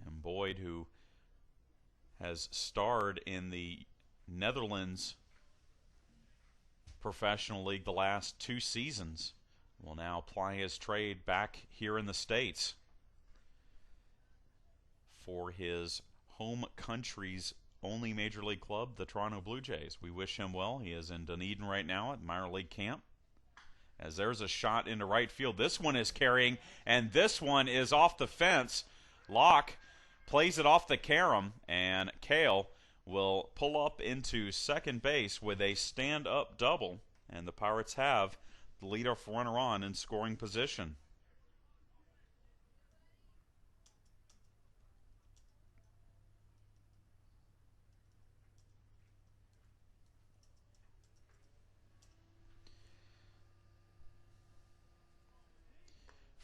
And Boyd, who has starred in the Netherlands Professional League the last 2 seasons, will now ply his trade back here in the States for his home country's only major league club, the Toronto Blue Jays. We wish him well. He is in Dunedin right now at minor league camp. As there's a shot into right field. This one is carrying, and this one is off the fence. Locke plays it off the carom, and Cale will pull up into second base with a stand-up double, and the Pirates have the leadoff runner on in scoring position.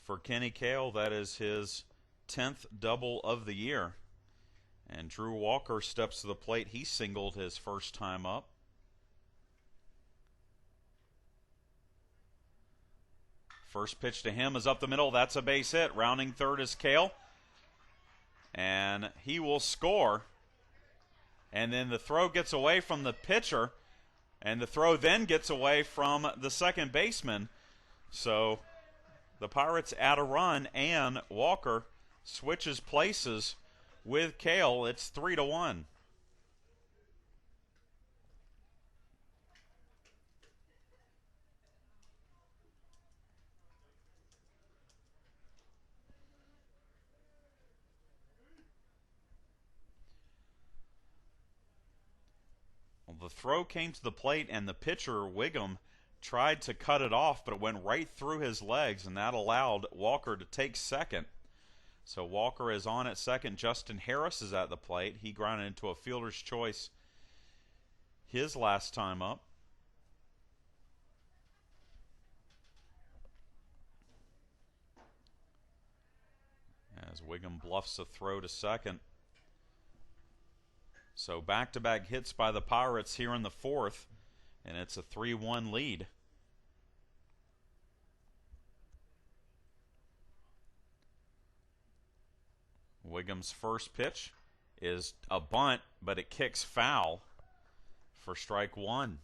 For Kenny Cale, that is his 10th double of the year. And Drew Walker steps to the plate. He singled his first time up. First pitch to him is up the middle. That's a base hit. Rounding third is Cale. And he will score. And then the throw gets away from the pitcher. And the throw then gets away from the second baseman. So The Pirates add a run, and Walker switches places with Cale. It's 3-1. Well, the throw came to the plate, and the pitcher, Wiggum, tried to cut it off, but it went right through his legs, and that allowed Walker to take second. So Walker is on at second. Justin Harris is at the plate. He grounded into a fielder's choice his last time up. As Wiggum bluffs a throw to second. So back-to-back hits by the Pirates here in the fourth, and it's a 3-1 lead. Wiggum's first pitch is a bunt, but it kicks foul for strike one.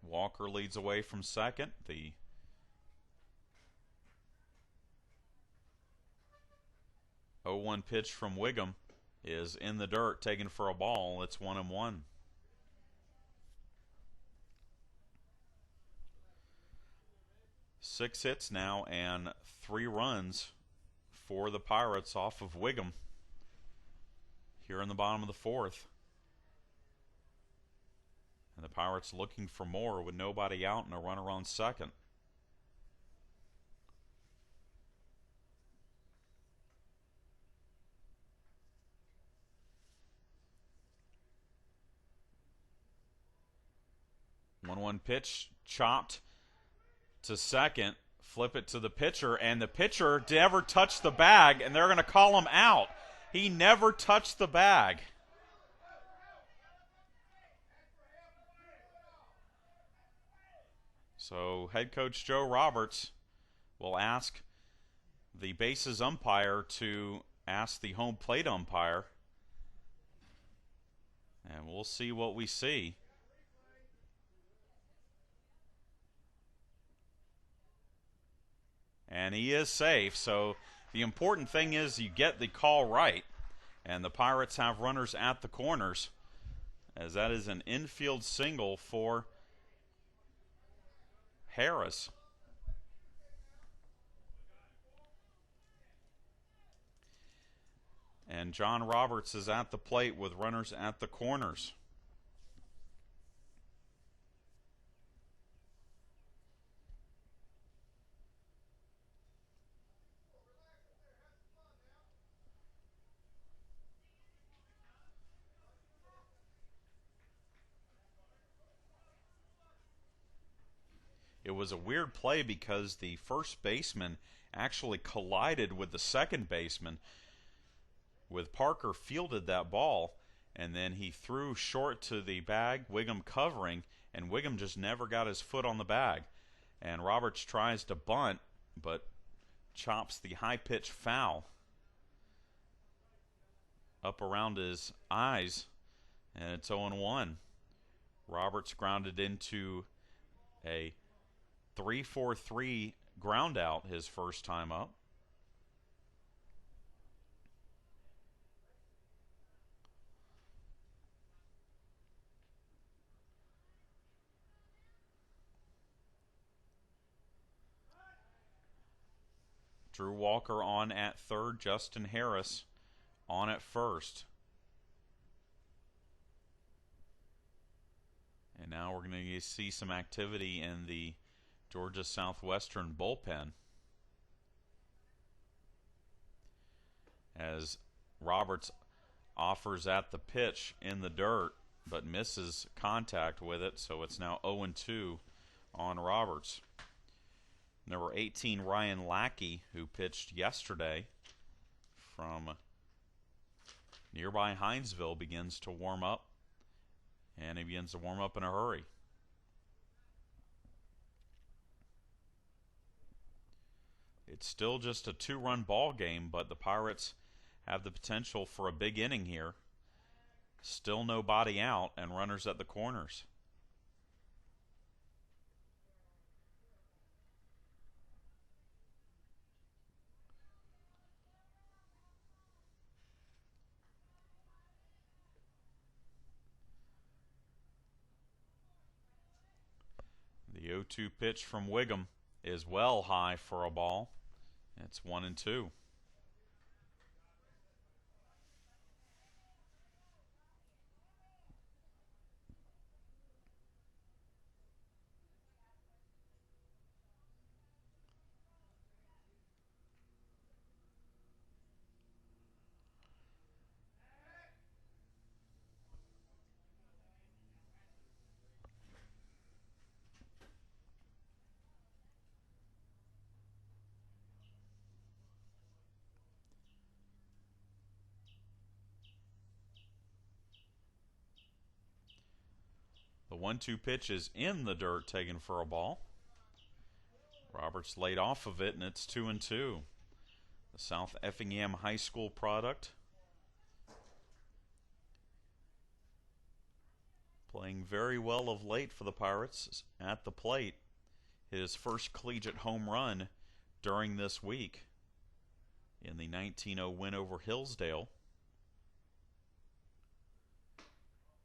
Walker leads away from second. The 0-1 pitch from Wiggum is in the dirt, taken for a ball. It's 1-1. Six hits now and 3 runs for the Pirates off of Wiggum here in the bottom of the fourth. And the Pirates looking for more with nobody out and a runner on second. One pitch chopped to second. Flip it to the pitcher, and the pitcher never touched the bag, and they're going to call him out. He never touched the bag. So head coach Joe Roberts will ask the bases umpire to ask the home plate umpire. And we'll see what we see. And he is safe, so the important thing is you get the call right. And the Pirates have runners at the corners, as that is an infield single for Harris. And John Roberts is at the plate with runners at the corners. It was a weird play because the first baseman actually collided with the second baseman. With Parker fielded that ball, and then he threw short to the bag, Wiggum covering, and Wiggum just never got his foot on the bag. And Roberts tries to bunt, but chops the high pitch foul up around his eyes, and it's 0-1. Roberts grounded into a 3-4-3 ground out his first time up. Drew Walker on at third, Justin Harris on at first. And now we're going to see some activity in the Georgia Southwestern bullpen, as Roberts offers at the pitch in the dirt but misses contact with it, so it's now 0-2 on Roberts. Number 18, Ryan Lackey, who pitched yesterday from Nearby Hinesville begins to warm up, and he begins to warm up in a hurry. It's still just a 2-run ball game, but the Pirates have the potential for a big inning here. Still nobody out and runners at the corners. The 0-2 pitch from Wiggum is well high for a ball. It's 1-2. The 1-2 pitch is in the dirt, taken for a ball. Roberts laid off of it, and it's 2-2. The South Effingham High School product playing very well of late for the Pirates at the plate. His first collegiate home run during this week in the 19-0 win over Hillsdale.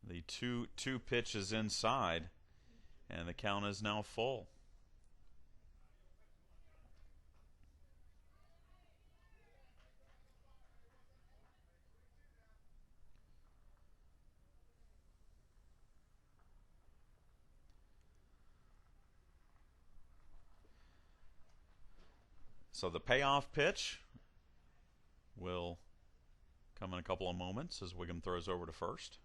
The 2-2 pitch is inside, and the count is now full. So the payoff pitch will come in a couple of moments as Wiggum throws over to first.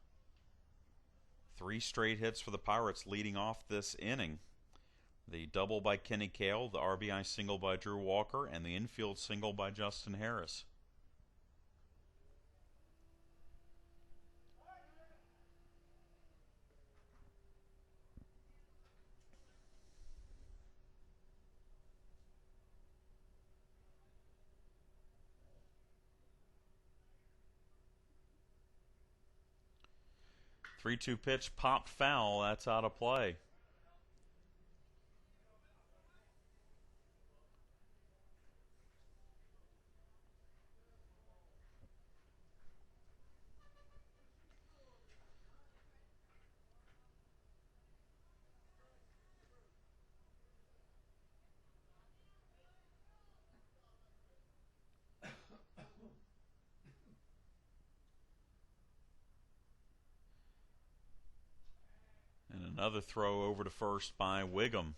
3 straight hits for the Pirates leading off this inning. The double by Kenny Cale, the RBI single by Drew Walker, and the infield single by Justin Harris. The 3-2 pitch popped foul. That's out of play. Another throw over to first by Wiggum.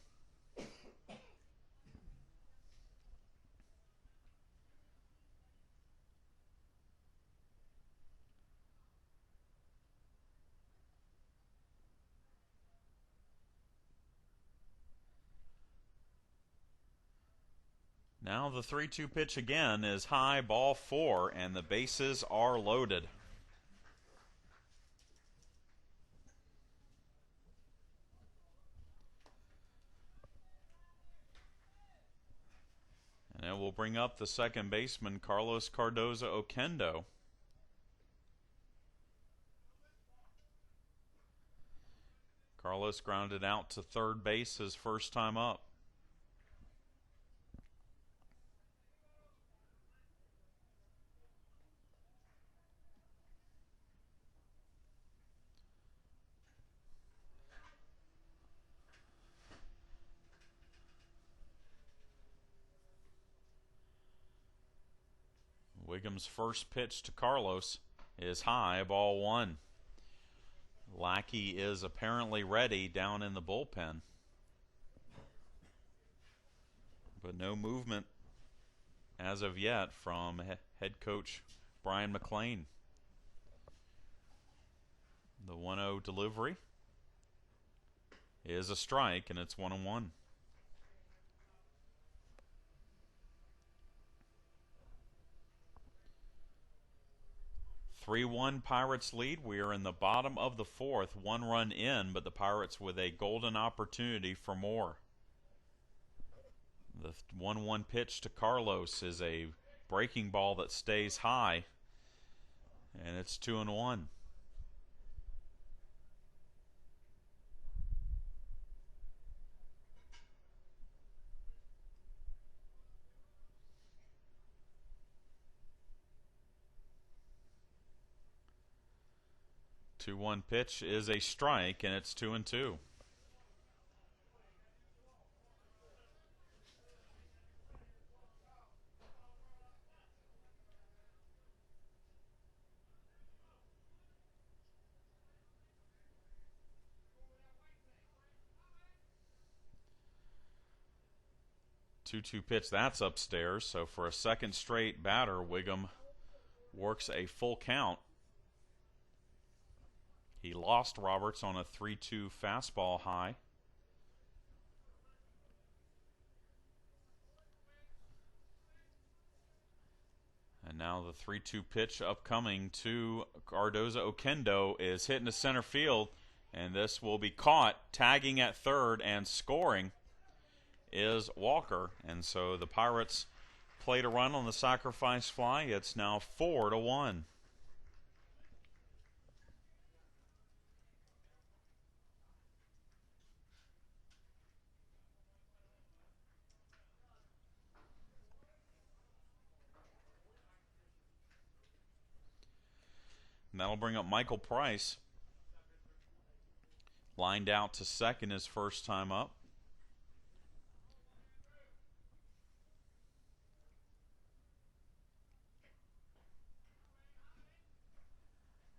Now the 3-2 pitch again is high, ball 4, and the bases are loaded. And it will bring up the second baseman, Carlos Cardoza Oquendo. Carlos grounded out to third base his first time up. Wiggum's first pitch to Carlos is high, ball 1. Lackey is apparently ready down in the bullpen, but no movement as of yet from head coach Brian McLean. The 1-0 delivery is a strike, and it's 1-1. 3-1 Pirates lead. We are in the bottom of the fourth, 1 run in, but the Pirates with a golden opportunity for more. The 1-1 pitch to Carlos is a breaking ball that stays high, and it's 2-1. The 2-1 pitch is a strike, and it's 2-2. Two-two pitch, that's upstairs. So for a second straight batter, Wiggum works a full count. He lost Roberts on a 3-2 fastball high. And now the 3-2 pitch upcoming to Cardoza-Oquendo is hit into center field, and this will be caught. Tagging at third and scoring is Walker. And so the Pirates played a run on the sacrifice fly. It's now 4-1. And that'll bring up Michael Price. Lined out to second his first time up.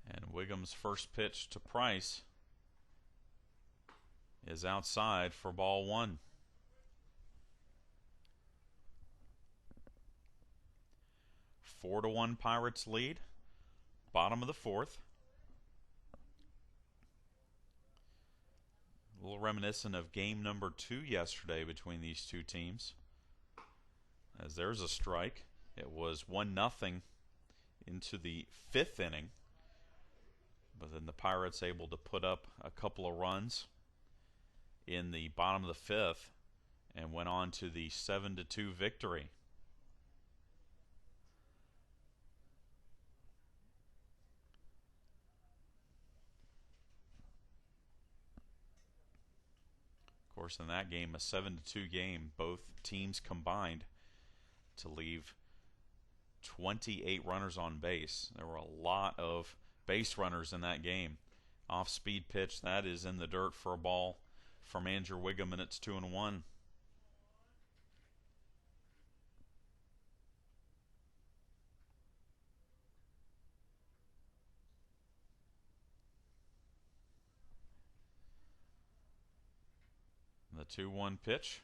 And Wiggum's first pitch to Price is outside for ball one. 4-1 Pirates lead. Bottom of the fourth. A little reminiscent of game number 2 yesterday between these two teams. As there's a strike. It was 1-0 into the 5th inning. But then the Pirates able to put up a couple of runs in the bottom of the 5th and went on to the 7-2 victory. Of course, in that game, a 7-2 game, both teams combined to leave 28 runners on base. There were a lot of base runners in that game. Off-speed pitch, that is in the dirt for a ball from Andrew Wiggum, and it's 2-1. The 2-1 pitch,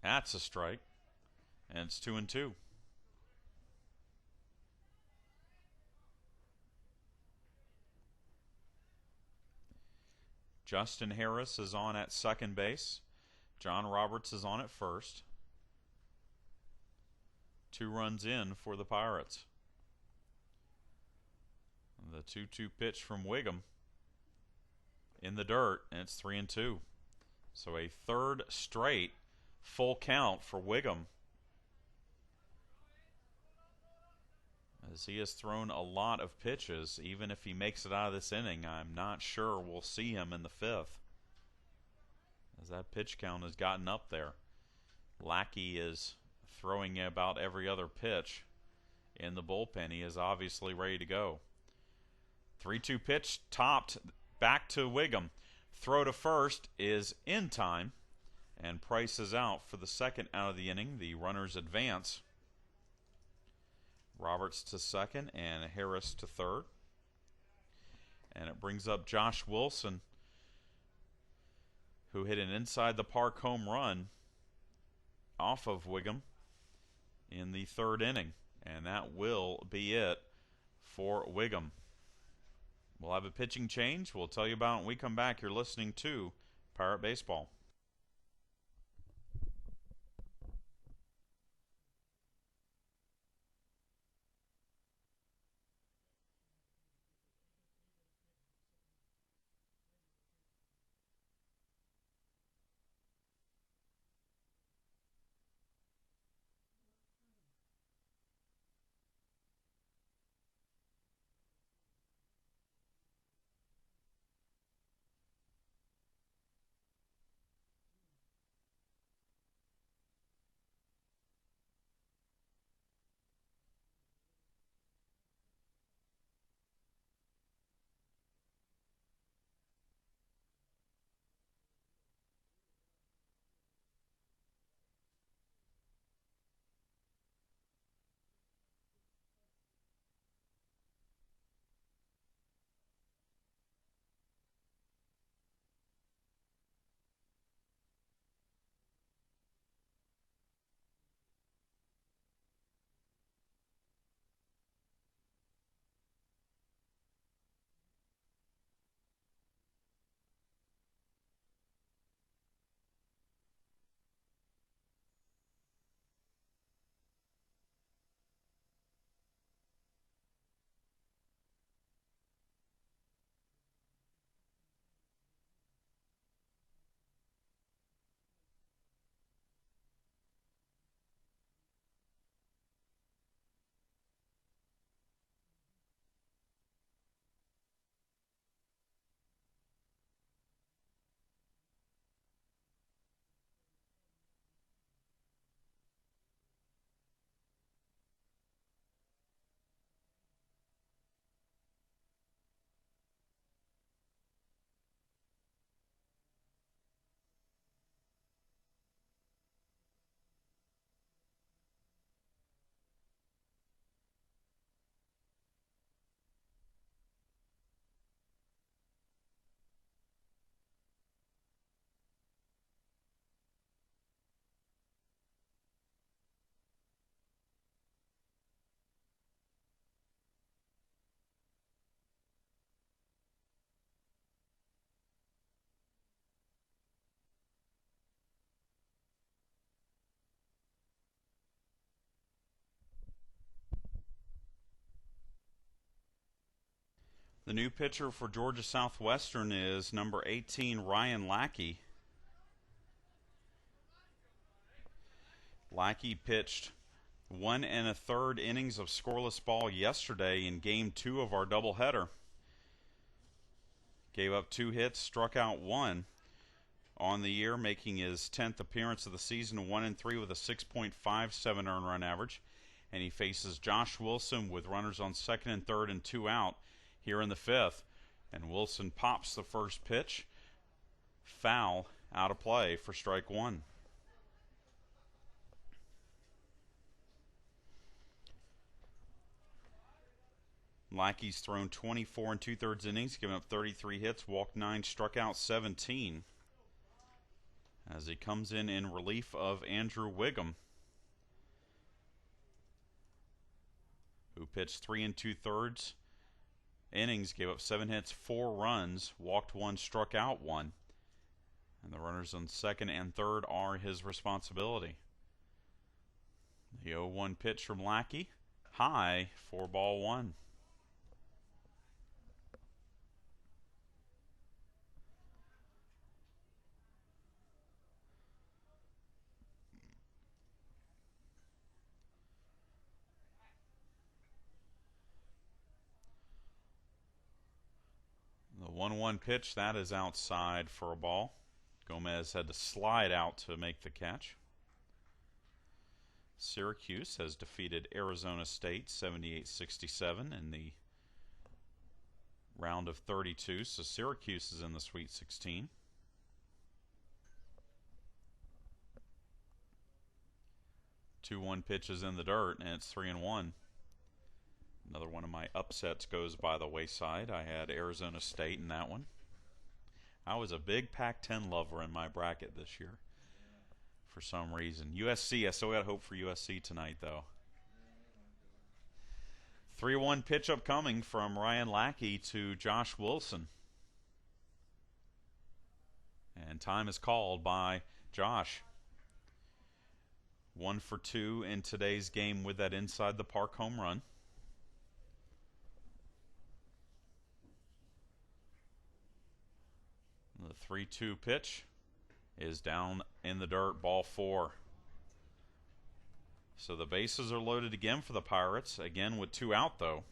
that's a strike, and it's 2-2. Justin Harris is on at second base. John Roberts is on at first. 2 runs in for the Pirates. The 2-2 pitch from Wiggum in the dirt, and it's 3-2. So a third straight full count for Wiggum, as he has thrown a lot of pitches. Even if he makes it out of this inning, I'm not sure we'll see him in the 5th, as that pitch count has gotten up there. Lackey is throwing about every other pitch in the bullpen. He is obviously ready to go. 3-2 pitch topped back to Wiggum. Throw to first is in time, and Price is out for the second out of the inning. The runners advance. Roberts to second and Harris to third. And it brings up Josh Wilson, who hit an inside the park home run off of Wiggum in the 3rd inning. And that will be it for Wiggum. We'll have a pitching change. We'll tell you about it when we come back. You're listening to Pirate Baseball. new pitcher for Georgia Southwestern is number 18, Ryan Lackey. Lackey pitched 1 1/3 innings of scoreless ball yesterday in Game 2 of our doubleheader. Gave up 2 hits, struck out 1 on the year, making his 10th appearance of the season, 1-3 with a 6.57 earned run average. And he faces Josh Wilson with runners on second and third and 2 out here in the 5th. And Wilson pops the first pitch. Foul, out of play for strike 1. Lackey's thrown 24 2/3 innings, given up 33 hits, walked 9, struck out 17. As he comes in relief of Andrew Wiggum, who pitched 3 2/3 innings, gave up 7 hits, 4 runs, walked 1, struck out 1. And the runners on second and third are his responsibility. The 0-1 pitch from Lackey, high for ball 1. The 1-1 pitch, that is outside for a ball. Gomez had to slide out to make the catch. Syracuse has defeated Arizona State 78-67 in the round of 32, so Syracuse is in the Sweet 16. Two-one pitches in the dirt, and it's 3-1. Another one of my upsets goes by the wayside. I had Arizona State in that one. I was a big Pac-10 lover in my bracket this year for some reason. USC, I still got hope for USC tonight, though. 3-1 pitch upcoming from Ryan Lackey to Josh Wilson. And time is called by Josh. 1 for 2 in today's game with that inside the park home run. The 3-2 pitch is down in the dirt, ball 4. So the bases are loaded again for the Pirates, again with 2 out though.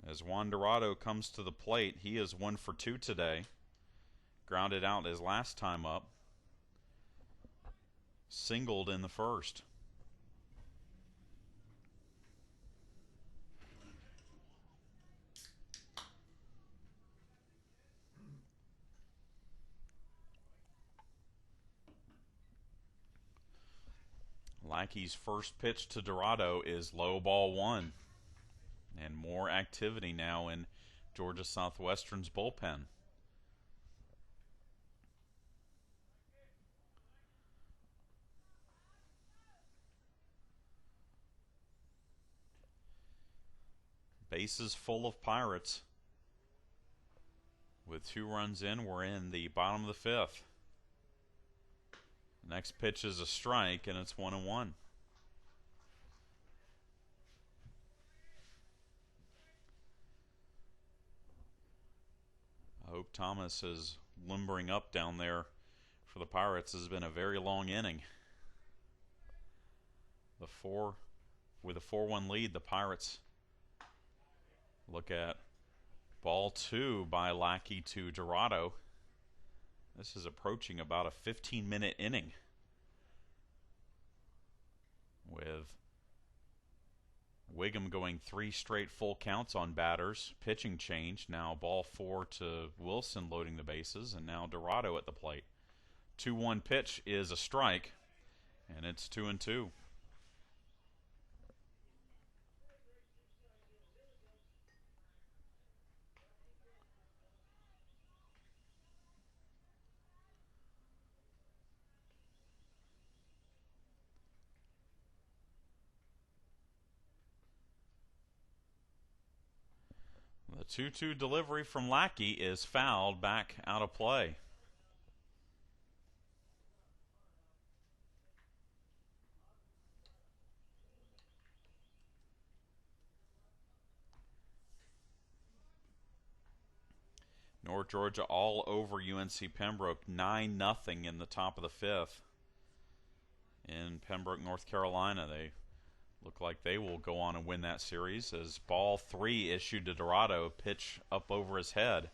As Juan Dorado comes to the plate, he is 1 for 2 today. Grounded out his last time up. Singled in the first. Lackey's first pitch to Dorado is low, ball 1. And more activity now in Georgia Southwestern's bullpen. Bases full of Pirates. With 2 runs in, we're in the bottom of the 5th. Next pitch is a strike, and it's 1-1. I hope Thomas is limbering up down there for the Pirates. This has been a very long inning. With a 4-1 lead, the Pirates look at ball 2 by Lackey to Dorado. This is approaching about a 15-minute inning with Wiggum going 3 straight full counts on batters, pitching change. Now ball 4 to Wilson loading the bases, and now Dorado at the plate. 2-1 pitch is a strike, and it's 2-2. The 2-2 delivery from Lackey is fouled back out of play. North Georgia all over UNC Pembroke, 9-0 in the top of the fifth. In Pembroke, North Carolina, they look like they will go on and win that series as ball 3 issued to Dorado, pitch up over his head.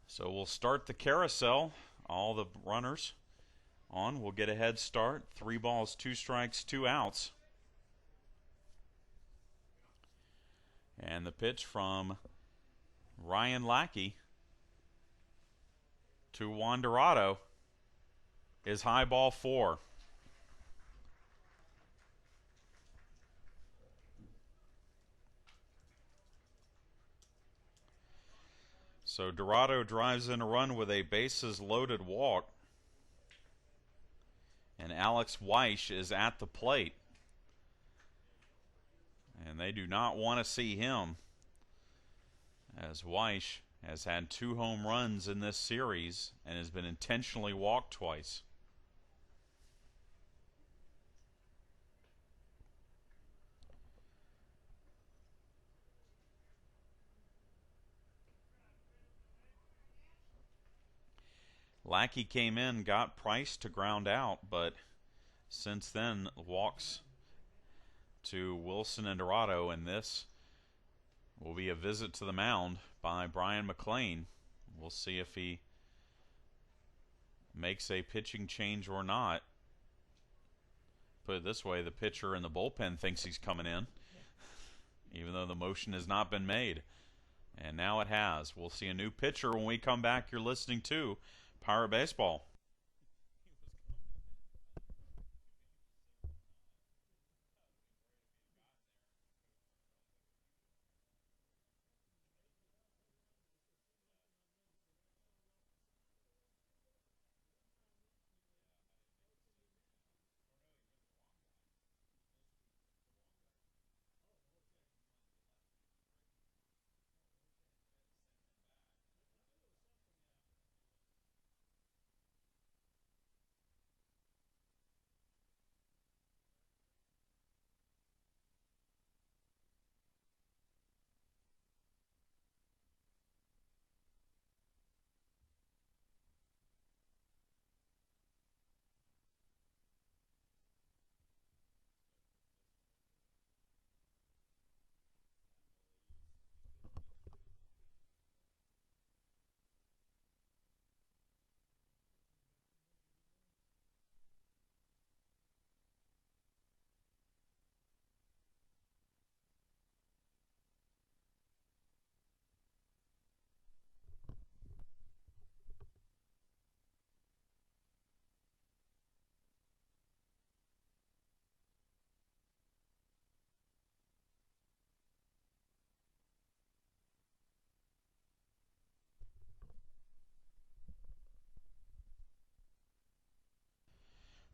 So we'll start the carousel. All the runners on will get a head start. 3 balls, 2 strikes, 2 outs. And the pitch from Ryan Lackey to Juan Dorado is high ball 4. So Dorado drives in a run with a bases loaded walk. And Alex Weish is at the plate. And they do not want to see him, as Weish has had 2 home runs in this series and has been intentionally walked twice. Lackey came in, got Price to ground out, but since then walks to Wilson and Dorado, and this will be a visit to the mound by Brian McLean. We'll see if he makes a pitching change or not. Put it this way, the pitcher in the bullpen thinks he's coming in, even though the motion has not been made. And now it has. We'll see a new pitcher when we come back. You're listening to Pirate Baseball.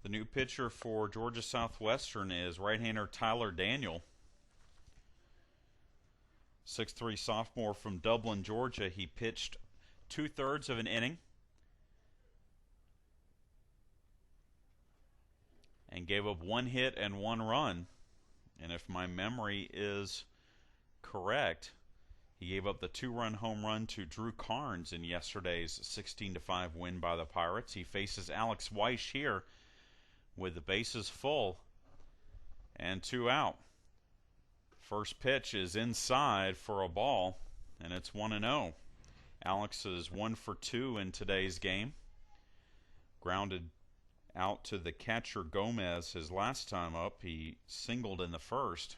The new pitcher for Georgia Southwestern is right-hander Tyler Daniel. 6'3" sophomore from Dublin, Georgia. He pitched 2/3 of an inning and gave up 1 hit and 1 run. And if my memory is correct, he gave up the 2-run home run to Drew Carnes in yesterday's 16-5 win by the Pirates. He faces Alex Weish here with the bases full and 2 out. First pitch is inside for a ball, and it's 1-0. Alex is 1 for 2 in today's game. Grounded out to the catcher Gomez his last time up. He singled in the first.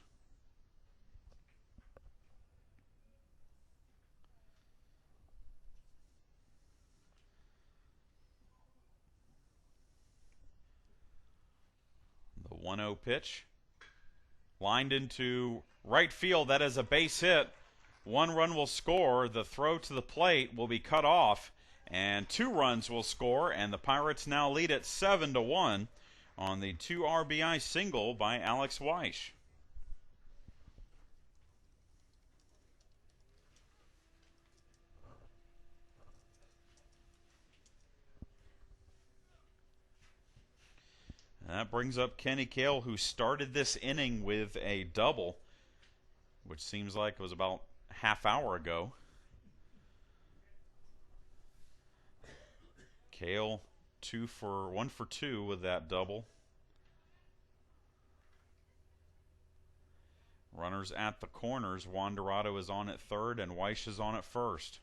The 1-0 pitch. Lined into right field. That is a base hit. 1 run will score. The throw to the plate will be cut off, and 2 runs will score, and the Pirates now lead at 7-1 on the 2 RBI single by Alex Weish. And that brings up Kenny Cale, who started this inning with a double. which seems like it was about a half hour ago. Cale 1 for 2 with that double. Runners at the corners. Juan Dorado is on at third and Weish is on at first.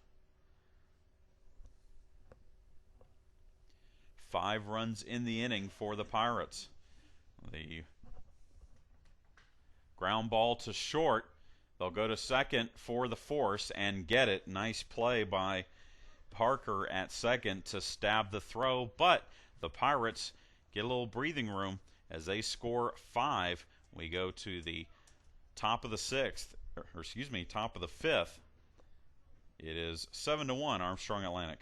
5 runs in the inning for the Pirates. The ground ball to short. They'll go to second for the force and get it. Nice play by Parker at second to stab the throw, but the Pirates get a little breathing room as they score 5. We go to the top of the top of the 5th. It is 7-1 Armstrong Atlantic.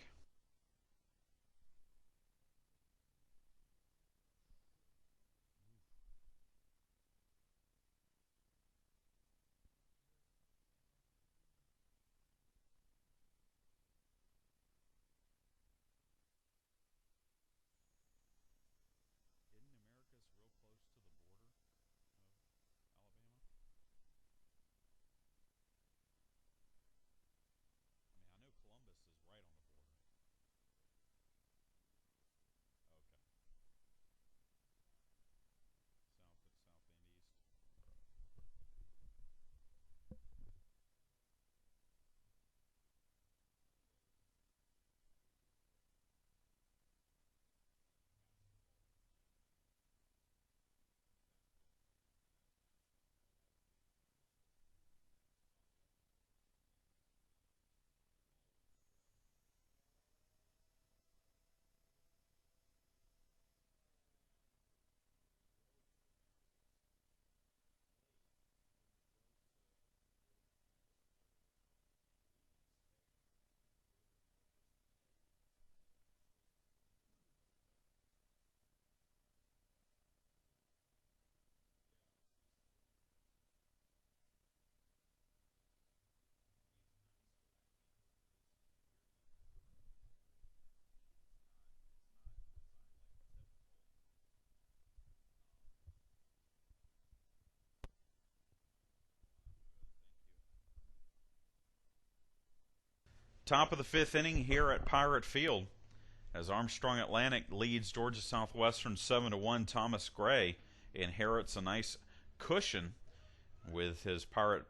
Top of the 5th inning here at Pirate Field as Armstrong Atlantic leads Georgia Southwestern 7-1. Thomas Gray inherits a nice cushion with his Pirate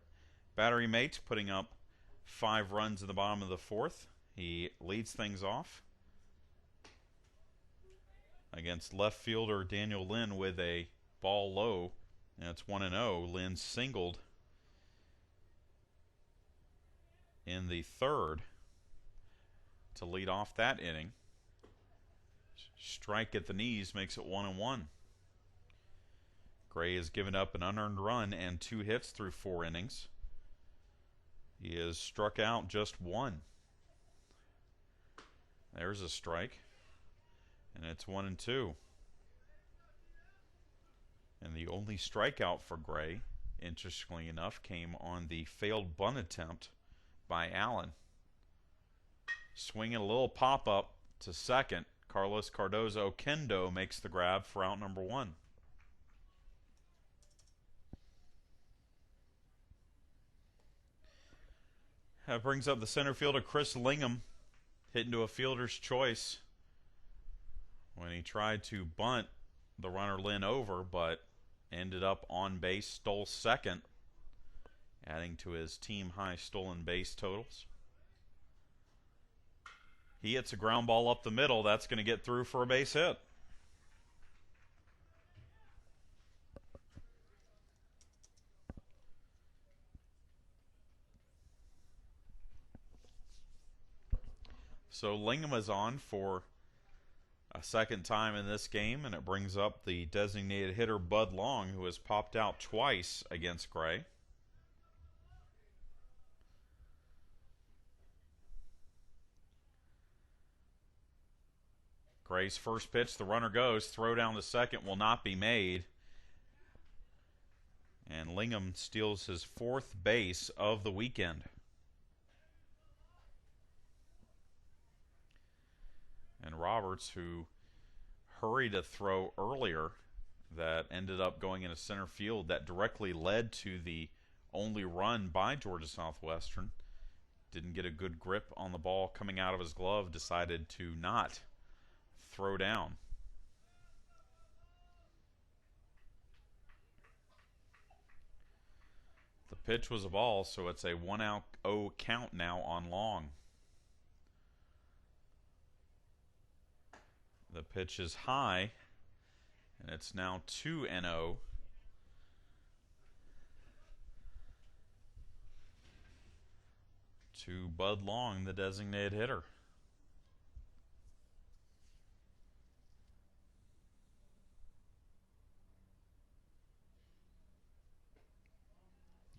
battery mates putting up 5 runs in the bottom of the 4th. He leads things off against left fielder Daniel Lynn with a ball low. And it's 1-0. Lynn singled in the 3rd to lead off that inning. Strike at the knees makes it 1-1. Gray has given up an unearned run and 2 hits through 4 innings. He has struck out just 1. There's a strike. And it's 1-2. And the only strikeout for Gray, interestingly enough, came on the failed bunt attempt by Allen. Swinging a little pop-up to second. Carlos Cardozo Kendo makes the grab for out number 1. That brings up the center fielder Chris Lingham, hitting to a fielder's choice when he tried to bunt the runner Lynn over, but ended up on base, stole second, adding to his team high stolen base totals. He hits a ground ball up the middle. That's going to get through for a base hit. So Lingham is on for a second time in this game, and it brings up the designated hitter Bud Long, who has popped out twice against Gray. Gray's first pitch, the runner goes, throw down to second will not be made. And Lingham steals his 4th base of the weekend. And Roberts, who hurried a throw earlier that ended up going into center field, that directly led to the only run by Georgia Southwestern. Didn't get a good grip on the ball coming out of his glove, decided to not throw down. The pitch was a ball, so it's a 1-0 count now on Long. The pitch is high, and it's now 2-0. To Bud Long, the designated hitter.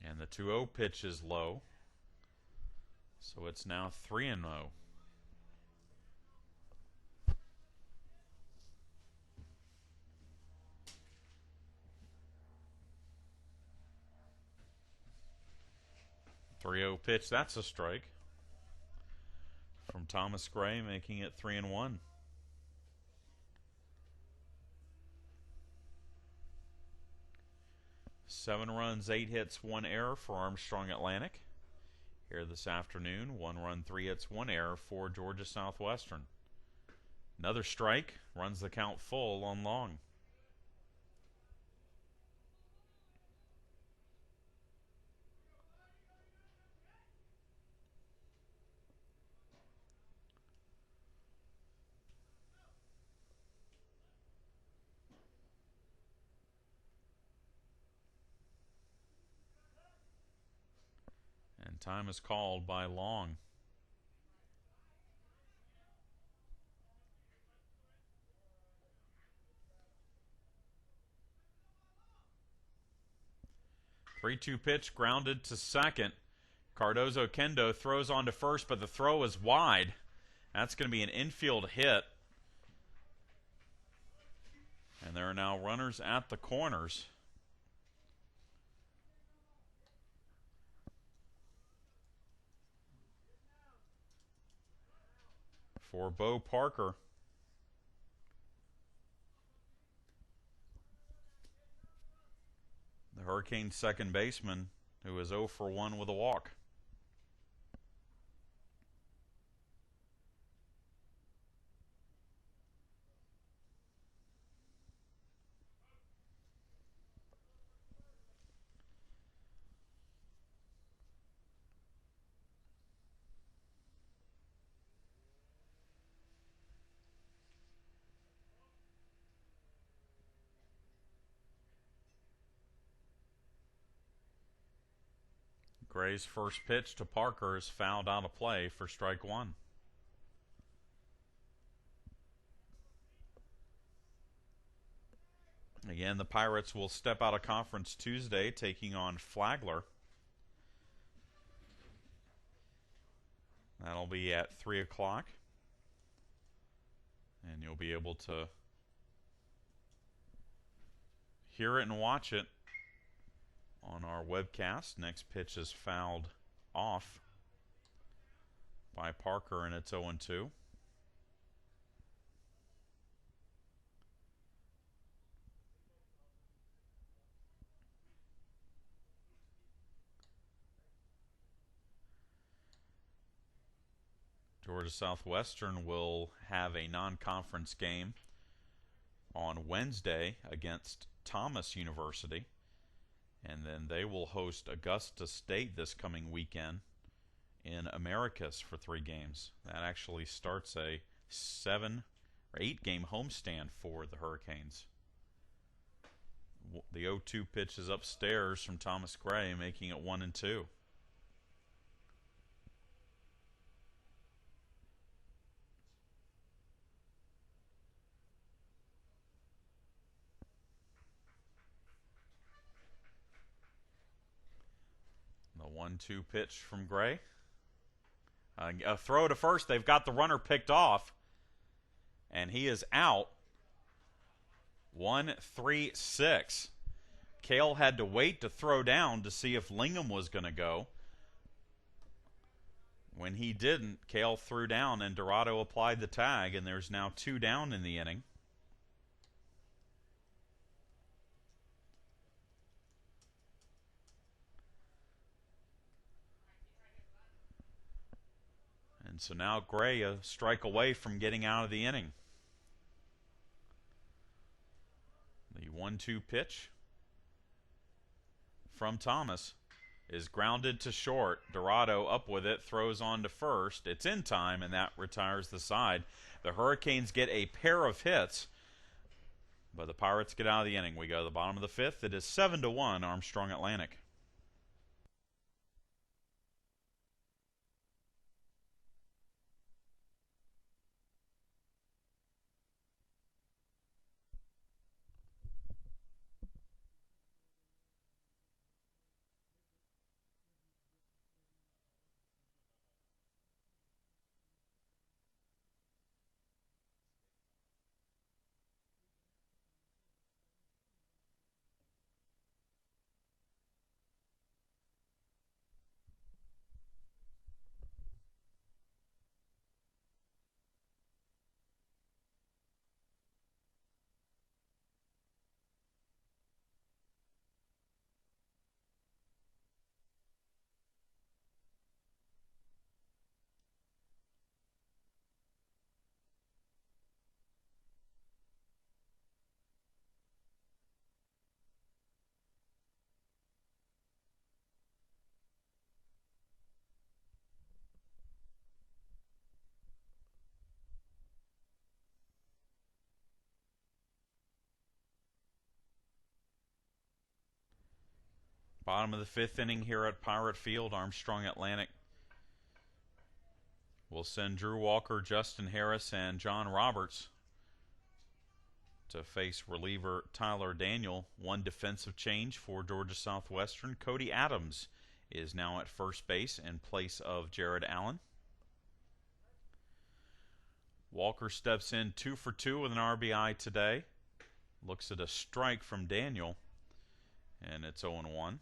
And the 2-0 pitch is low, so it's now 3-0. Pitch, that's a strike from Thomas Gray, making it 3-1. Seven runs, 8 hits, 1 error for Armstrong Atlantic. Here this afternoon, 1 run, 3 hits, 1 error for Georgia Southwestern. Another strike, runs the count full on Long. And time is called by Long. Three-two pitch, grounded to second. Cardozo Kendo throws on to first, but the throw is wide. That's going to be an infield hit. And there are now runners at the corners. For Bo Parker. The Hurricanes' second baseman, who is 0 for 1 with a walk. Gray's first pitch to Parker is fouled out of play for strike one. Again, the Pirates will step out of conference Tuesday, taking on Flagler. That'll be at 3 o'clock. And you'll be able to hear it and watch it on our webcast. Next pitch is fouled off by Parker, and it's 0-2. Georgia Southwestern will have a non-conference game on Wednesday against Thomas University. And then they will host Augusta State this coming weekend in Americus for 3 games. That actually starts a 7 or 8 game homestand for the Hurricanes. The 0-2 pitch is upstairs from Thomas Gray, making it 1-2. The 1-2 pitch from Gray. A throw to first. They've got the runner picked off. And he is out. 1-3-6. Cale had to wait to throw down to see if Lingham was going to go. When he didn't, Cale threw down and Dorado applied the tag, and there's now 2 down in the inning. So now Gray a strike away from getting out of the inning. The 1-2 pitch from Thomas is grounded to short. Dorado up with it, throws on to first. It's in time, and that retires the side. The Hurricanes get a pair of hits, but the Pirates get out of the inning. We go to the bottom of the fifth. It is 7-1 Armstrong Atlantic. Bottom of the fifth inning here at Pirate Field. Armstrong Atlantic will send Drew Walker, Justin Harris, and John Roberts to face reliever Tyler Daniel. One defensive change for Georgia Southwestern. Cody Adams is now at first base in place of Jared Allen. Walker steps in 2 for 2 with an RBI today. Looks at a strike from Daniel, and it's 0-1.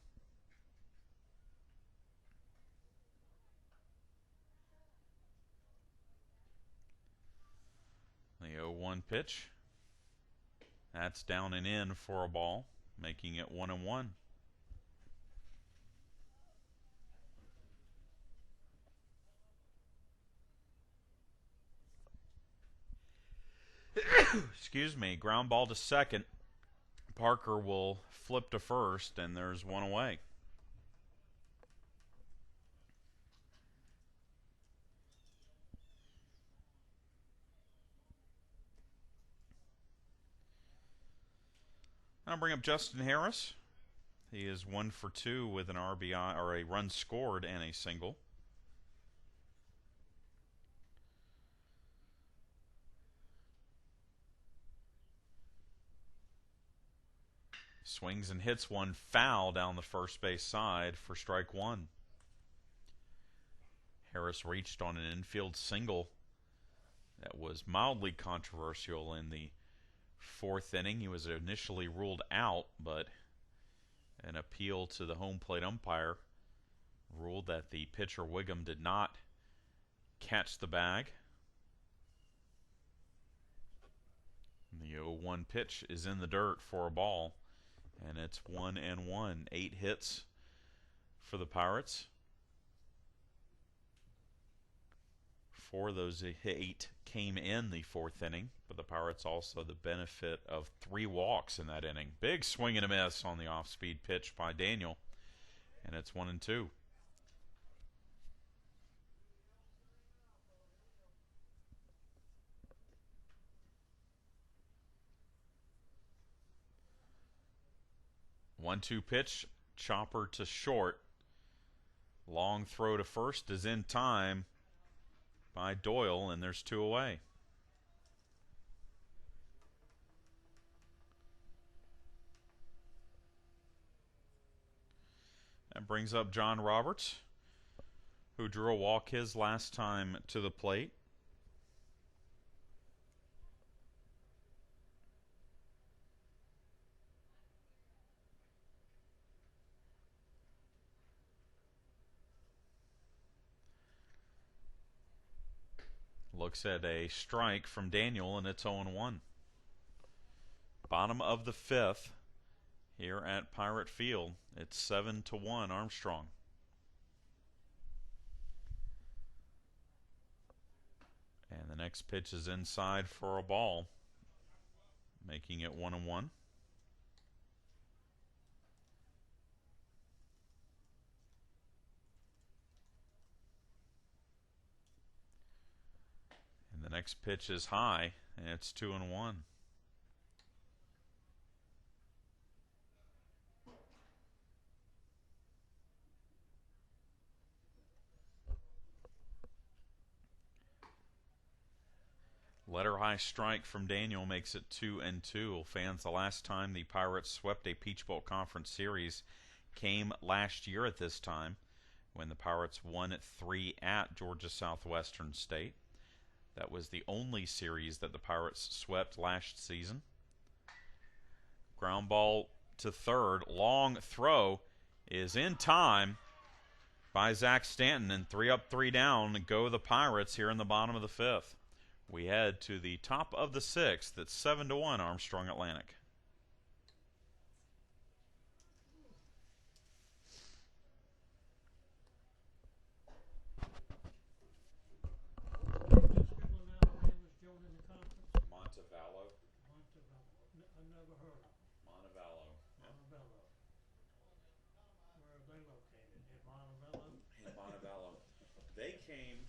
The 0-1 pitch. That's down and in for a ball, making it 1-1. Excuse me. Ground ball to second. Parker will flip to first, and there's one away. I'll bring up Justin Harris. He is 1 for 2 with an RBI, or a run scored and a single. Swings and hits one foul down the first base side for strike one. Harris reached on an infield single that was mildly controversial in the fourth inning. He was initially ruled out, but an appeal to the home plate umpire ruled that the pitcher Wiggum did not catch the bag. And the 0-1 pitch is in the dirt for a ball, and it's 1-1. 8 hits for the Pirates. 4 of those 8 came in the fourth inning, but the Pirates also the benefit of 3 walks in that inning. Big swing and a miss on the off-speed pitch by Daniel, and it's 1-2. One-two pitch, chopper to short. Long throw to first is in time by Doyle, and there's 2 away. That brings up John Roberts, who drew a walk his last time to the plate. Looks at a strike from Daniel, and it's 0-1. Bottom of the fifth here at Pirate Field. It's 7-1 Armstrong. Next pitch is inside for a ball, making it 1-1. And the next pitch is high, and it's 2-1. Letter high strike from Daniel makes it 2-2. Fans, the last time the Pirates swept a Peach Bowl Conference Series came last year at this time when the Pirates won 3 at Georgia Southwestern State. That was the only series that the Pirates swept last season. Ground ball to third. Long throw is in time by Zach Stanton, and 3 up, 3 down go the Pirates here in the bottom of the 5th. We head to the top of the 6th. It's 7-1 Armstrong Atlantic. Montevallo. I've never heard of them. Montevallo. Montevallo. Where are they located? In Montevallo? In Montevallo. They came,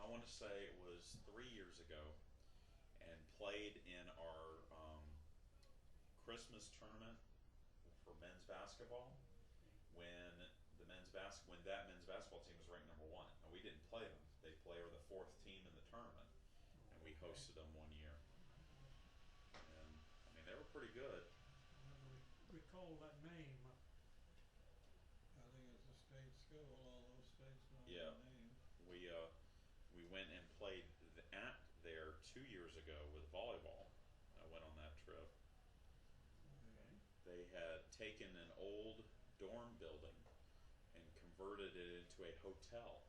I want to say it was 3 years ago, and played in our Christmas tournament for men's basketball when that men's basketball team was ranked #1. Now, we didn't play them. They were the 4th team in the tournament, and we hosted them one year. And I mean, they were pretty good. I never recall that name. I think it's a state school. All those states know Yeah. the name. We went and played at there 2 years ago with volleyball. I went on that trip. Okay. They had taken an old dorm building and converted it into a hotel.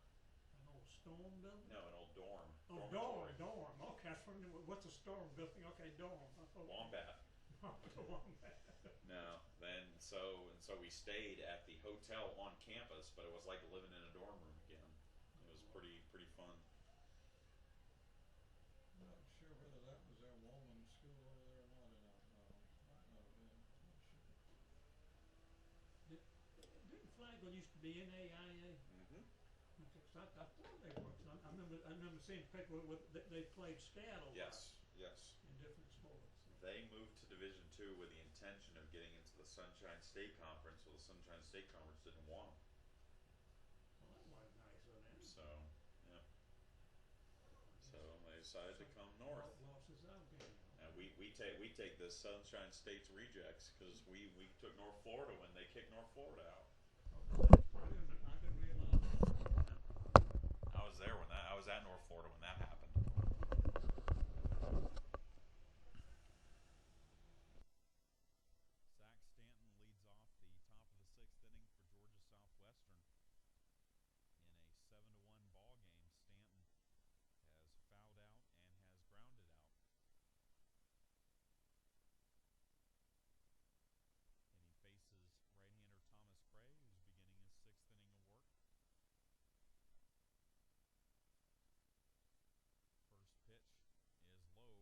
An old storm building? No, an old dorm. Oh, dorm. Okay, I was wondering what's a storm building? Okay, dorm. Wombat. Wombat. No, so we stayed at the hotel on campus, but it was like living in a dorm room again. It was pretty fun. I'm not sure whether that was their woman's school over there or not. I don't know. Might not have been. Not sure. Didn't Flagler used to be NAIA? Mm-hmm. Okay, so I thought they were. I remember seeing paper with they played scat a lot. Yes. In different sports. They moved to Division II with the intention of getting into the Sunshine State Conference, well, the Sunshine State Conference didn't want them. Well, that wasn't nice of them. So, yeah. So they decided to come north. Losses out there. And we take the Sunshine State's rejects because we took North Florida when they kicked North Florida out. I didn't realize that. I was at North Florida when that happened. Zach Stanton leads off the top of the 6th inning for Georgia Southwestern in a 7-1 ball game. Stanton has fouled out and has grounded out. And he faces right-hander Thomas Gray, who's beginning his 6th inning of work. First pitch is low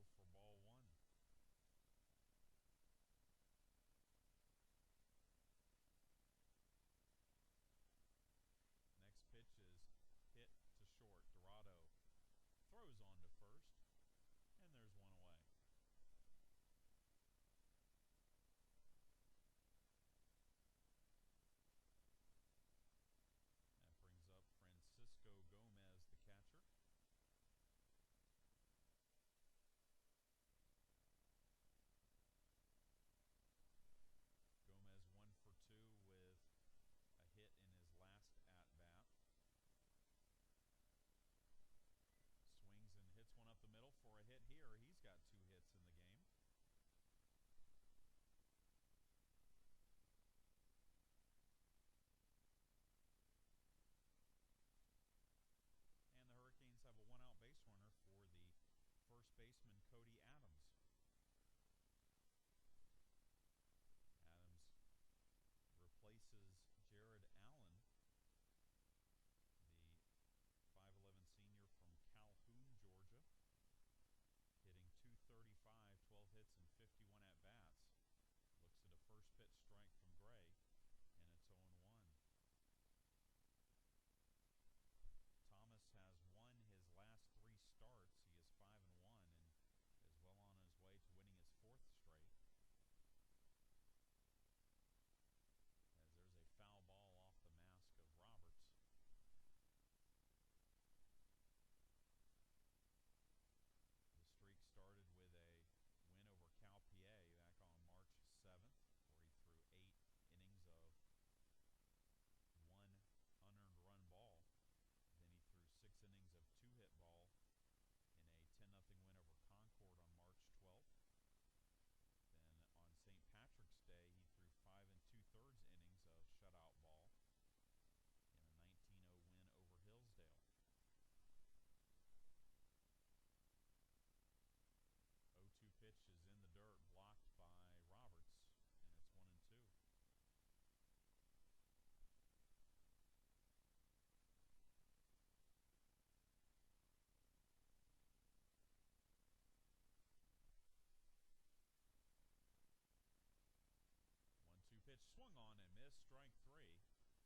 pitch swung on and missed, strike three. And that is the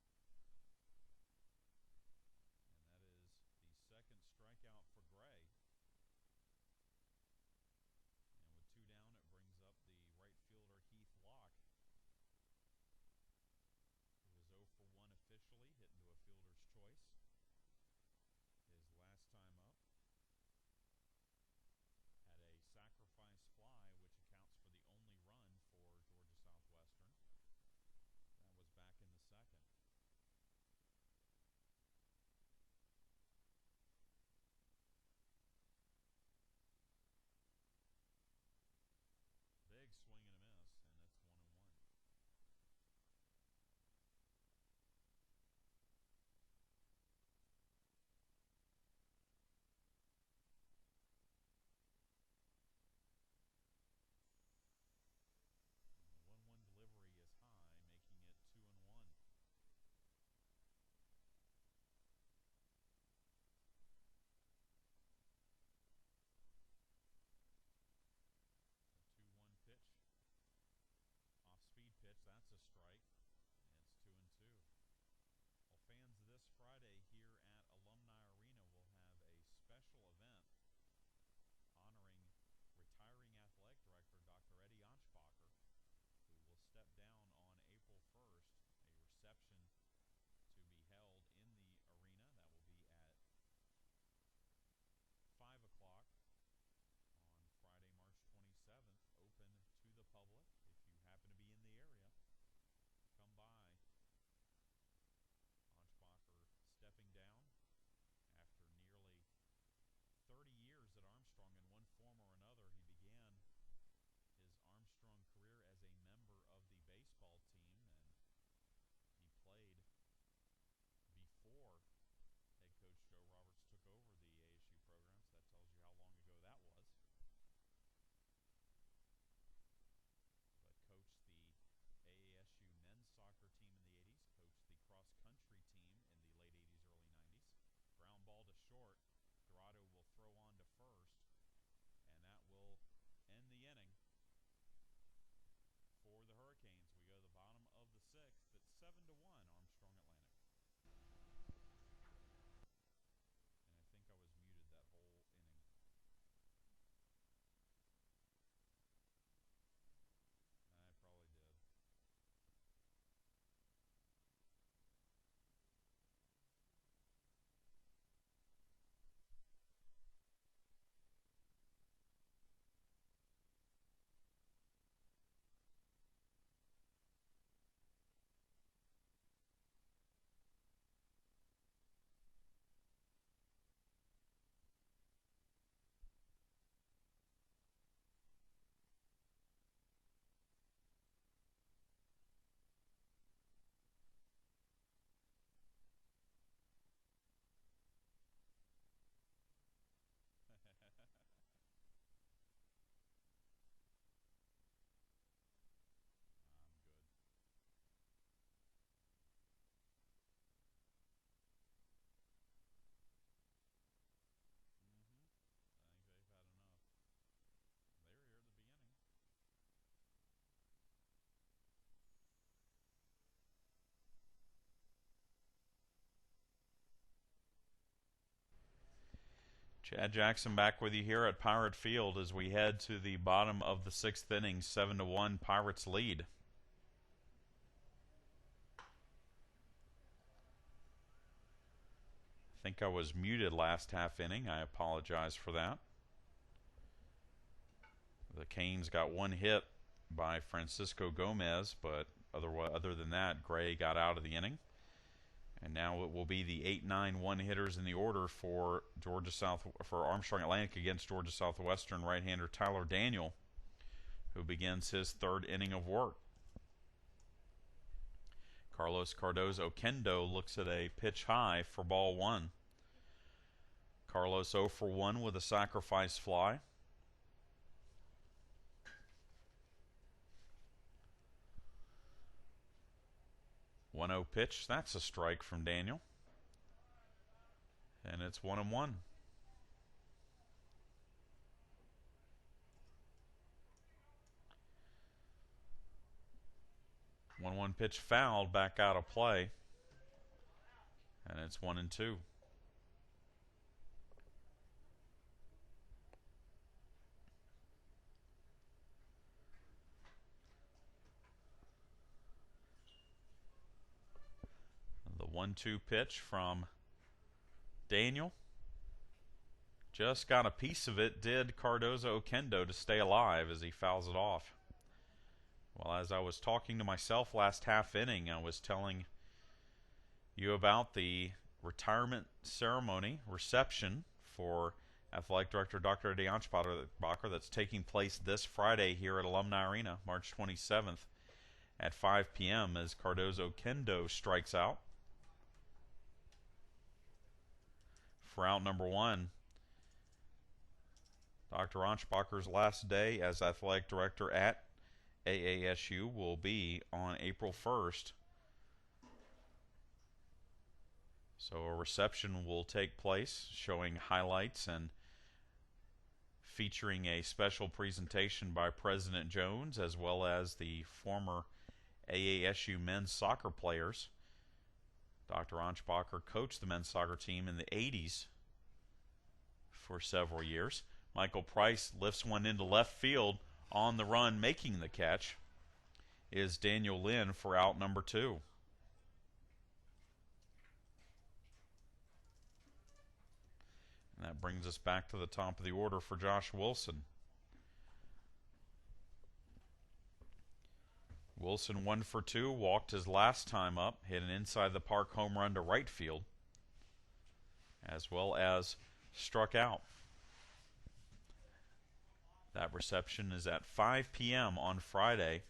second strikeout for Gray. And with two down, it brings up the right fielder Heath Locke, who was 0 for 1 officially, hit into a fielder's choice his last time up. Had a sacrifice fly, which accounts for the only run for Georgia Southwestern. That was back in the second. Big swing and a miss, and it's 1-1. The 1-1 delivery is high, making it 2-1. The 2-1 pitch. Off-speed pitch, that's a strike. It's 2-2. Well, fans, this Friday here at Alumni Arena will have a special event honoring retiring athletic director Dr. Eddie Anschbacher, who will step down on April 1st. A reception to be held in the arena. That will be at 5 o'clock on Friday, March 27th. Open to the public. If you happen to be in the area, come by. Anschbacher stepping down after nearly 30 years at Armstrong in one form or another. He began his Armstrong career as a member of the baseball team, and he played before head coach Joe Roberts took over the ASU program, so that tells you how long ago that was. But coached the AASU men's soccer team in the 80s, coached the cross-country team in the late 80s, early 90s. Ground ball to short. Dorado will throw on to first, and that will end the inning for the Hurricanes. We go to the bottom of the sixth. It's 7-1 Armstrong Atlantic. And I think I was muted that whole inning. I probably did. I'm good. I think they've had enough. They were here at the beginning. Chad Jackson back with you here at Pirate Field as we head to the bottom of the sixth inning. 7-1 Pirates lead. I think I was muted last half inning. I apologize for that. The Canes got one hit by Francisco Gomez, but other than that, Gray got out of the inning. And now it will be the 8-9 one-hitters in the order for Armstrong Atlantic against Georgia Southwestern right-hander Tyler Daniel, who begins his third inning of work. Carlos Cardozo Kendo looks at a pitch high for ball one. Carlos 0 for 1 with a sacrifice fly. One-0 pitch. That's a strike from Daniel. And it's 1-1. 1-1 pitch fouled, back out of play. And it's 1-2. The 1-2 pitch from Daniel. Just got a piece of it. Did Cardozo Oquendo to stay alive as he fouls it off. Well, as I was talking to myself last half inning, I was telling you about the retirement ceremony reception for Athletic Director Dr. Eddie Anschbacher that's taking place this Friday here at Alumni Arena, March 27th at 5 p.m. as Cardozo Oquendo strikes out. For out number 1, Dr. Anschbacher's last day as athletic director at AASU will be on April 1st. So a reception will take place showing highlights and featuring a special presentation by President Jones as well as the former AASU men's soccer players. Dr. Anschbacher coached the men's soccer team in the 80s for several years. Michael Price lifts one into left field. On the run, making the catch, is Daniel Lynn for out number 2. And that brings us back to the top of the order for Josh Wilson. Wilson 1 for 2, walked his last time up, hit an inside the park home run to right field, as well as struck out. That reception is at 5 p.m. on Friday.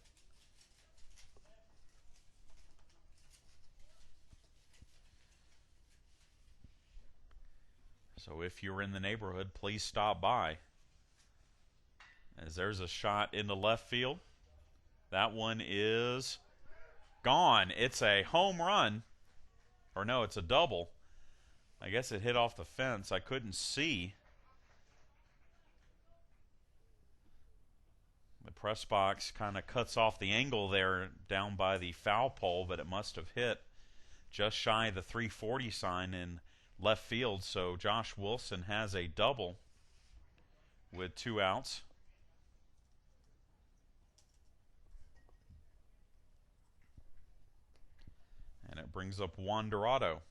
So if you're in the neighborhood, please stop by. As there's a shot into left field. That one is gone. It's a home run. Or no, it's a double. I guess it hit off the fence. I couldn't see. The press box kind of cuts off the angle there down by the foul pole, but it must have hit just shy of the 340 sign in left field. So Josh Wilson has a double with 2 outs. And it brings up Juan Dorado.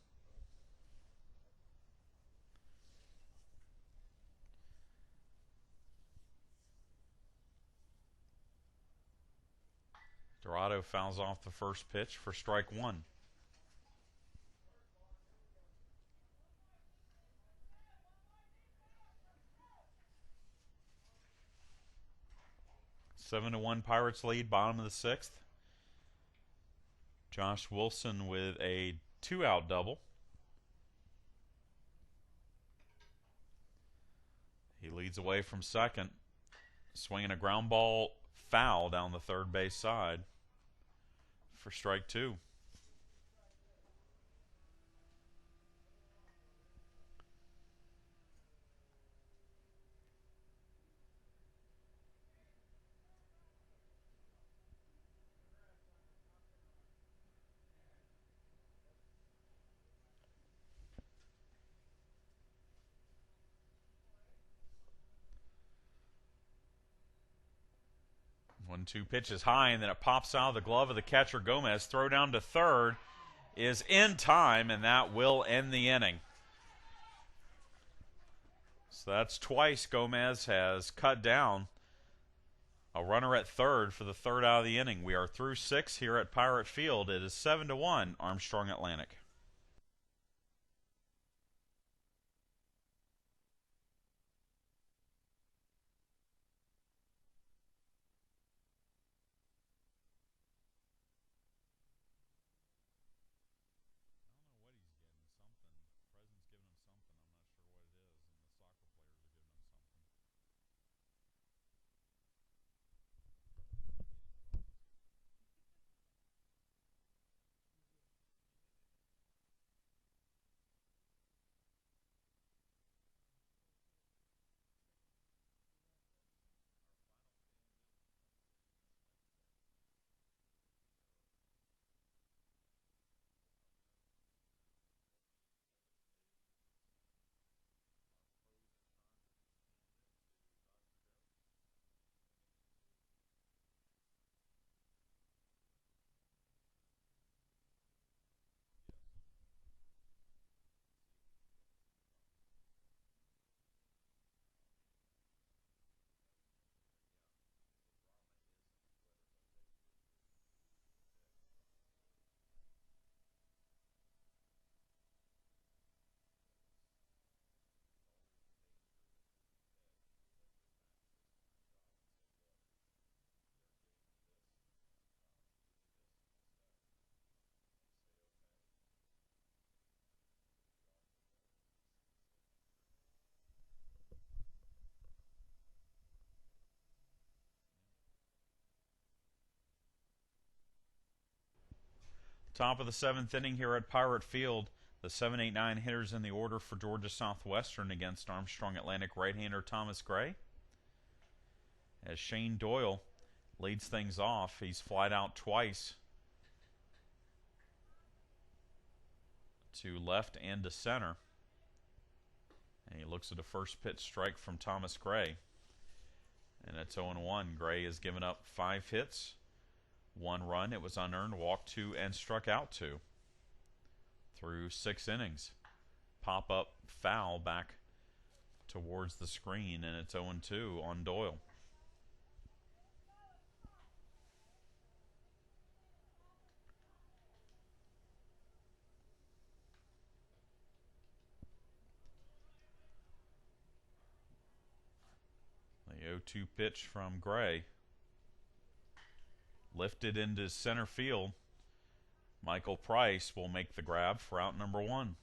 Dorado fouls off the first pitch for strike 1. Seven to 1 Pirates lead, bottom of the 6th. Josh Wilson with a 2-out double. He leads away from second, swinging a ground ball foul down the third base side for strike 2. One-two pitch is high, and then it pops out of the glove of the catcher Gomez. Throw down to third is in time, and that will end the inning. So that's twice Gomez has cut down a runner at third for the third out of the inning. We are through 6 here at Pirate Field. It is 7-1 Armstrong Atlantic. Top of the 7th inning here at Pirate Field. The 7-8-9 hitters in the order for Georgia Southwestern against Armstrong Atlantic right-hander Thomas Gray. As Shane Doyle leads things off, he's flied out twice to left and to center. And he looks at a first pitch strike from Thomas Gray. And it's 0-1. Gray has given up 5 hits, 1 run. It was unearned, walked 2, and struck out 2 through 6 innings. Pop up foul back towards the screen, and it's 0-2 on Doyle. The 0-2 pitch from Gray. Lifted into center field. Michael Price will make the grab for out number 1.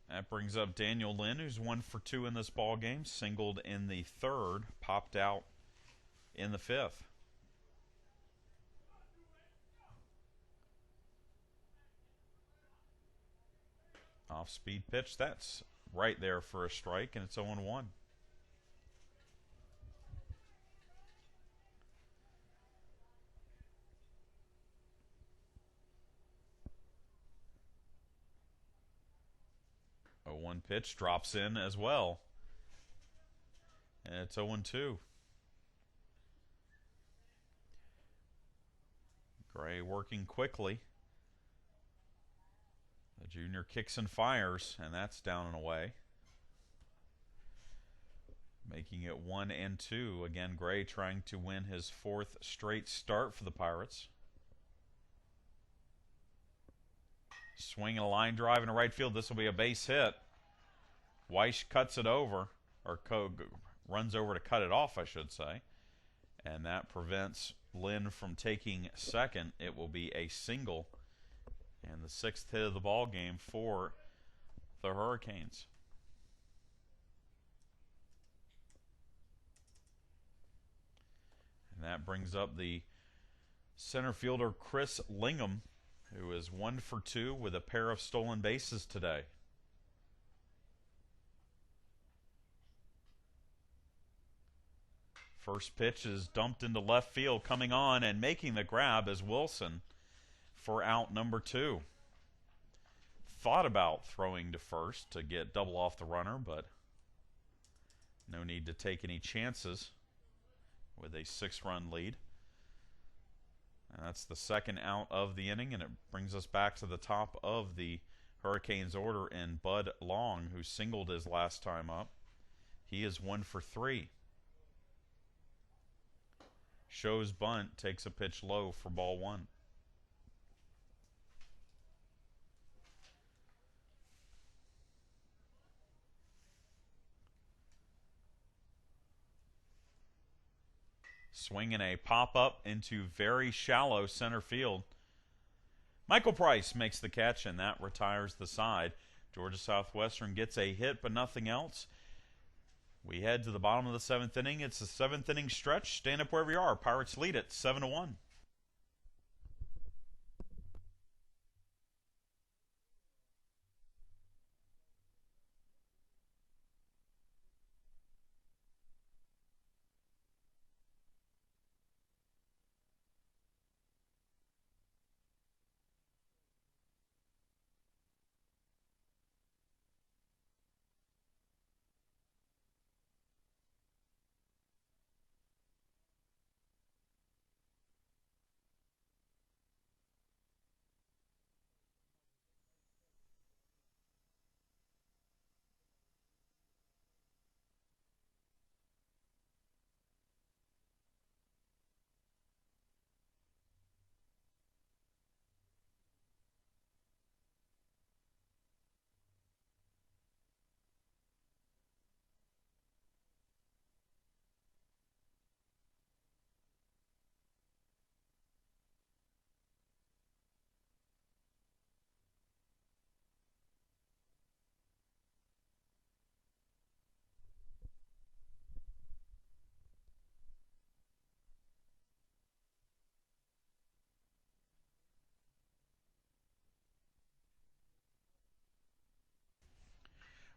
That brings up Daniel Lynn, who's 1 for 2 in this ball game. Singled in the 3rd, popped out in the 5th. Off-speed pitch, that's right there for a strike, and it's 0-1. A 1 pitch drops in as well, and it's 0-2. Gray working quickly. The junior kicks and fires, and that's down and away. Making it 1-2. Again, Gray trying to win his 4th straight start for the Pirates. Swinging a line drive in the right field. This will be a base hit. Weiss cuts it over, or runs over to cut it off, I should say. And that prevents Lynn from taking second. It will be a single. And the 6th hit of the ball game for the Hurricanes. And that brings up the center fielder Chris Lingham, who is 1 for 2 with a pair of stolen bases today. First pitch is dumped into left field. Coming on and making the grab is Wilson for out number 2. Thought about throwing to first to get double off the runner, but no need to take any chances with a 6-run lead. And that's the 2nd out of the inning, and it brings us back to the top of the Hurricanes order in Bud Long, who singled his last time up. He is 1 for 3. Shows bunt, takes a pitch low for ball 1. Swinging a pop-up into very shallow center field. Michael Price makes the catch, and that retires the side. Georgia Southwestern gets a hit, but nothing else. We head to the bottom of the 7th inning. It's the 7th inning stretch. Stand up wherever you are. Pirates lead it 7-1.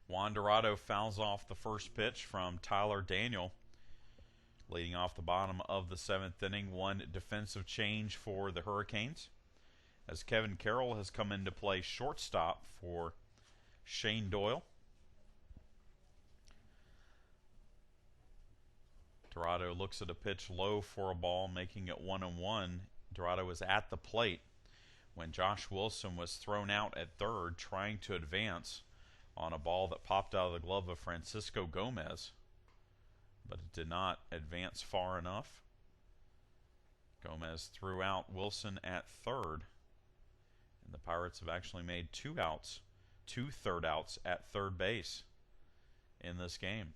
Juan Dorado fouls off the first pitch from Tyler Daniel. Leading off the bottom of the 7th inning, one defensive change for the Hurricanes, as Kevin Carroll has come into play shortstop for Shane Doyle. Dorado looks at a pitch low for a ball, making it 1-1. Dorado was at the plate when Josh Wilson was thrown out at third, trying to advance on a ball that popped out of the glove of Francisco Gomez, but it did not advance far enough. Gomez threw out Wilson at third, and the Pirates have actually made 2 outs, 2 third outs at third base in this game.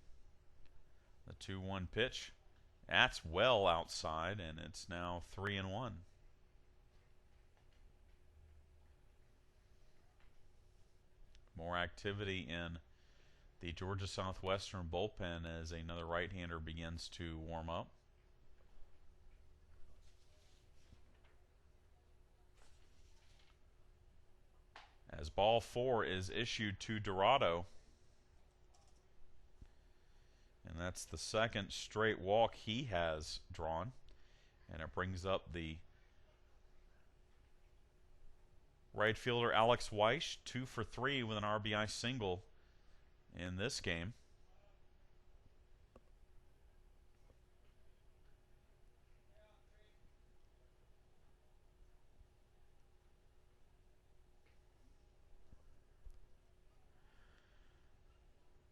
The 2-1 pitch, that's well outside, and it's now 3-1. More activity in the Georgia Southwestern bullpen as another right-hander begins to warm up. As ball 4 is issued to Dorado. And that's the second straight walk he has drawn. And it brings up the right fielder Alex Weish, 2 for 3 with an RBI single in this game.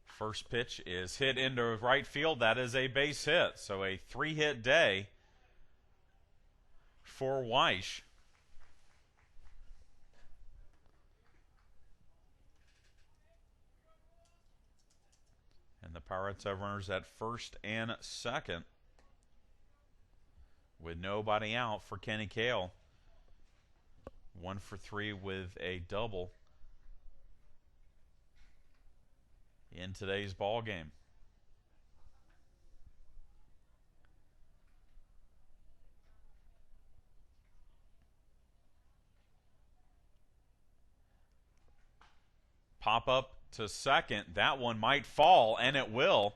First pitch is hit into right field. That is a base hit. So a 3-hit day for Weish. And the Pirates have runners at first and second with nobody out for Kenny Cale. 1 for 3 with a double in today's ball game. Pop up to second. That one might fall, and it will.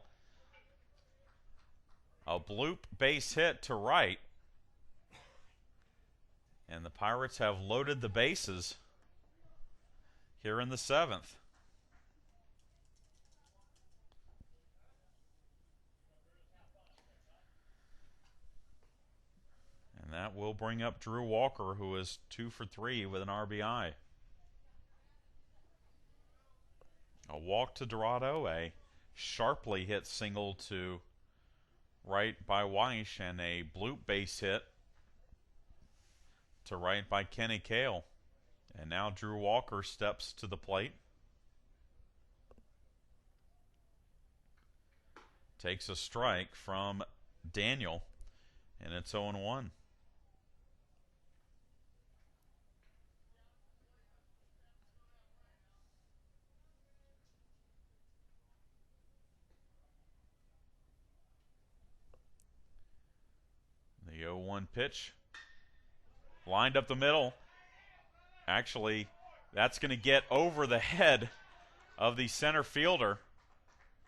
A bloop base hit to right. And the Pirates have loaded the bases here in the 7th. And that will bring up Drew Walker, who is 2 for 3 with an RBI. A walk to Dorado, a sharply hit single to right by Weish, and a bloop base hit to right by Kenny Cale. And now Drew Walker steps to the plate. Takes a strike from Daniel, and it's 0-1. The 0-1 pitch, lined up the middle. Actually, that's going to get over the head of the center fielder,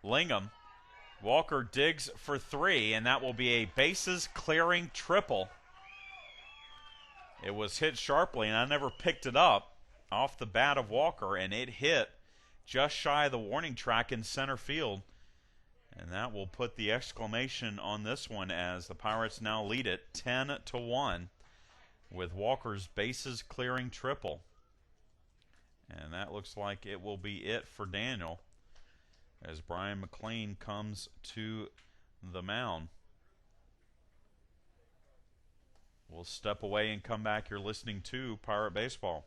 Lingham. Walker digs for 3, and that will be a bases-clearing triple. It was hit sharply, and I never picked it up off the bat of Walker, and it hit just shy of the warning track in center field. And that will put the exclamation on this one, as the Pirates now lead it 10-1 with Walker's bases clearing triple. And that looks like it will be it for Daniel as Brian McLean comes to the mound. We'll step away and come back. You're listening to Pirate Baseball.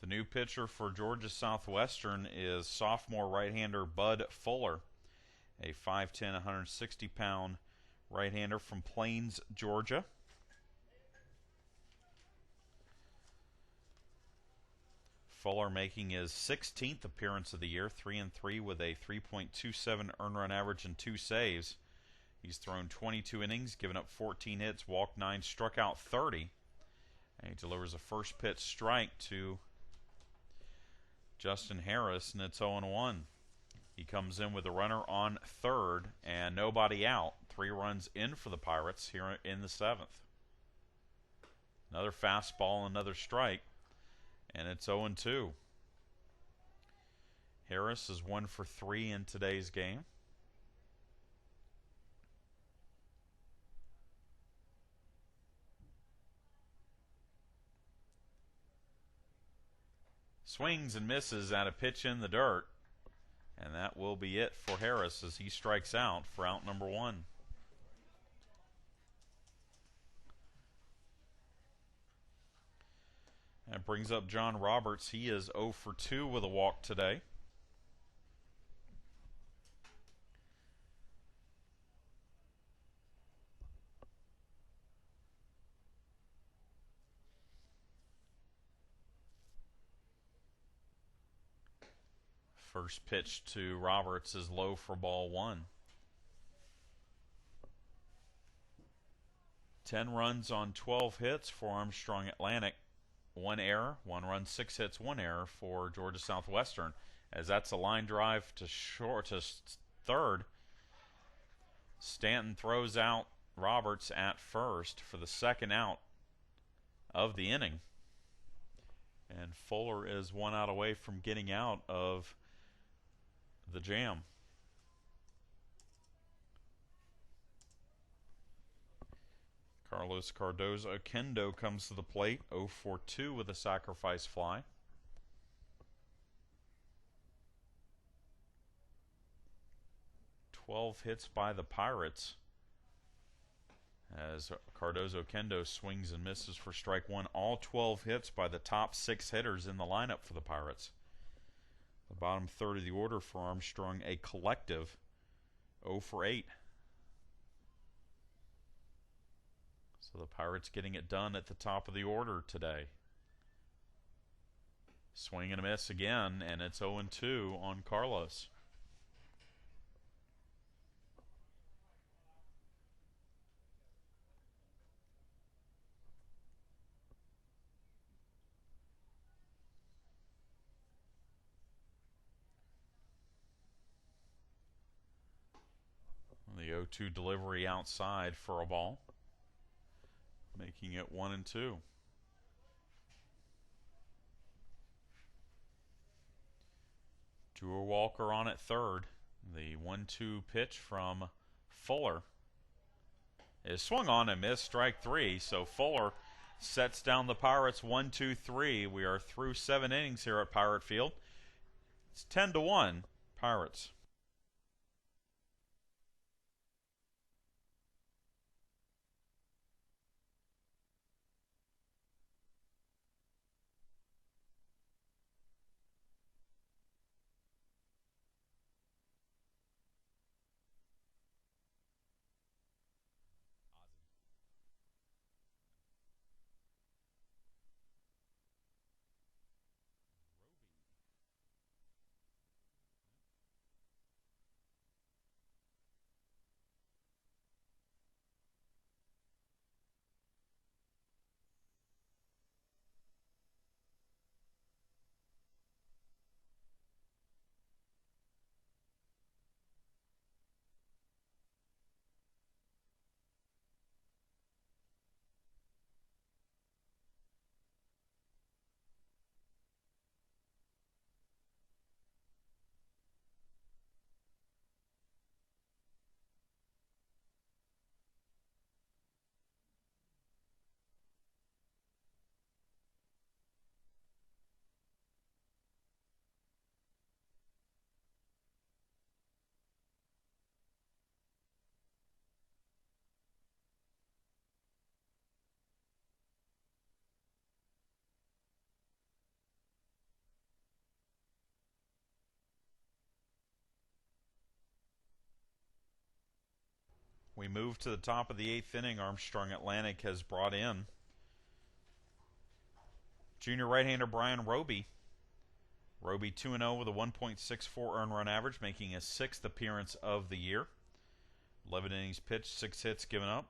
The new pitcher for Georgia Southwestern is sophomore right-hander Bud Fuller, a 5'10", 160-pound right-hander from Plains, Georgia. Fuller making his 16th appearance of the year, 3-3 with a 3.27 earned run average and 2 saves. He's thrown 22 innings, given up 14 hits, walked 9, struck out 30. And he delivers a first pitch strike to Justin Harris, and it's 0-1. He comes in with a runner on third and nobody out. 3 runs in for the Pirates here in the 7th. Another fastball, another strike, and it's 0-2. Harris is 1 for 3 in today's game. Swings and misses at a pitch in the dirt. And that will be it for Harris as he strikes out for out number 1. That brings up John Roberts. He is 0 for 2 with a walk today. First pitch to Roberts is low for ball 1. 10 runs on 12 hits for Armstrong Atlantic. 1 error, 1 run, 6 hits, 1 error for Georgia Southwestern. As that's a line drive to third. Stanton throws out Roberts at first for the second out of the inning. And Fuller is 1 out away from getting out of the jam. Carlos Cardozo-Oquendo comes to the plate, 0 for 2 with a sacrifice fly. "12 hits by the Pirates as Cardozo-Oquendo swings and misses for strike 1. All 12 hits by the top 6 hitters in the lineup for the Pirates. The bottom third of the order for Armstrong, a collective 0 for 8. So the Pirates getting it done at the top of the order today. Swing and a miss again, and it's 0-2 on Carlos. The 0-2 delivery outside for a ball, making it 1-2. Drew Walker on at third. The 1-2 pitch from Fuller is swung on and missed, strike 3. So Fuller sets down the Pirates 1-2-3. We are through 7 innings here at Pirate Field. It's 10-1 Pirates. We move to the top of the 8th inning. Armstrong Atlantic has brought in junior right-hander Brian Roby. Roby 2-0 with a 1.64 earned run average, making his 6th appearance of the year. 11 innings pitched, 6 hits given up,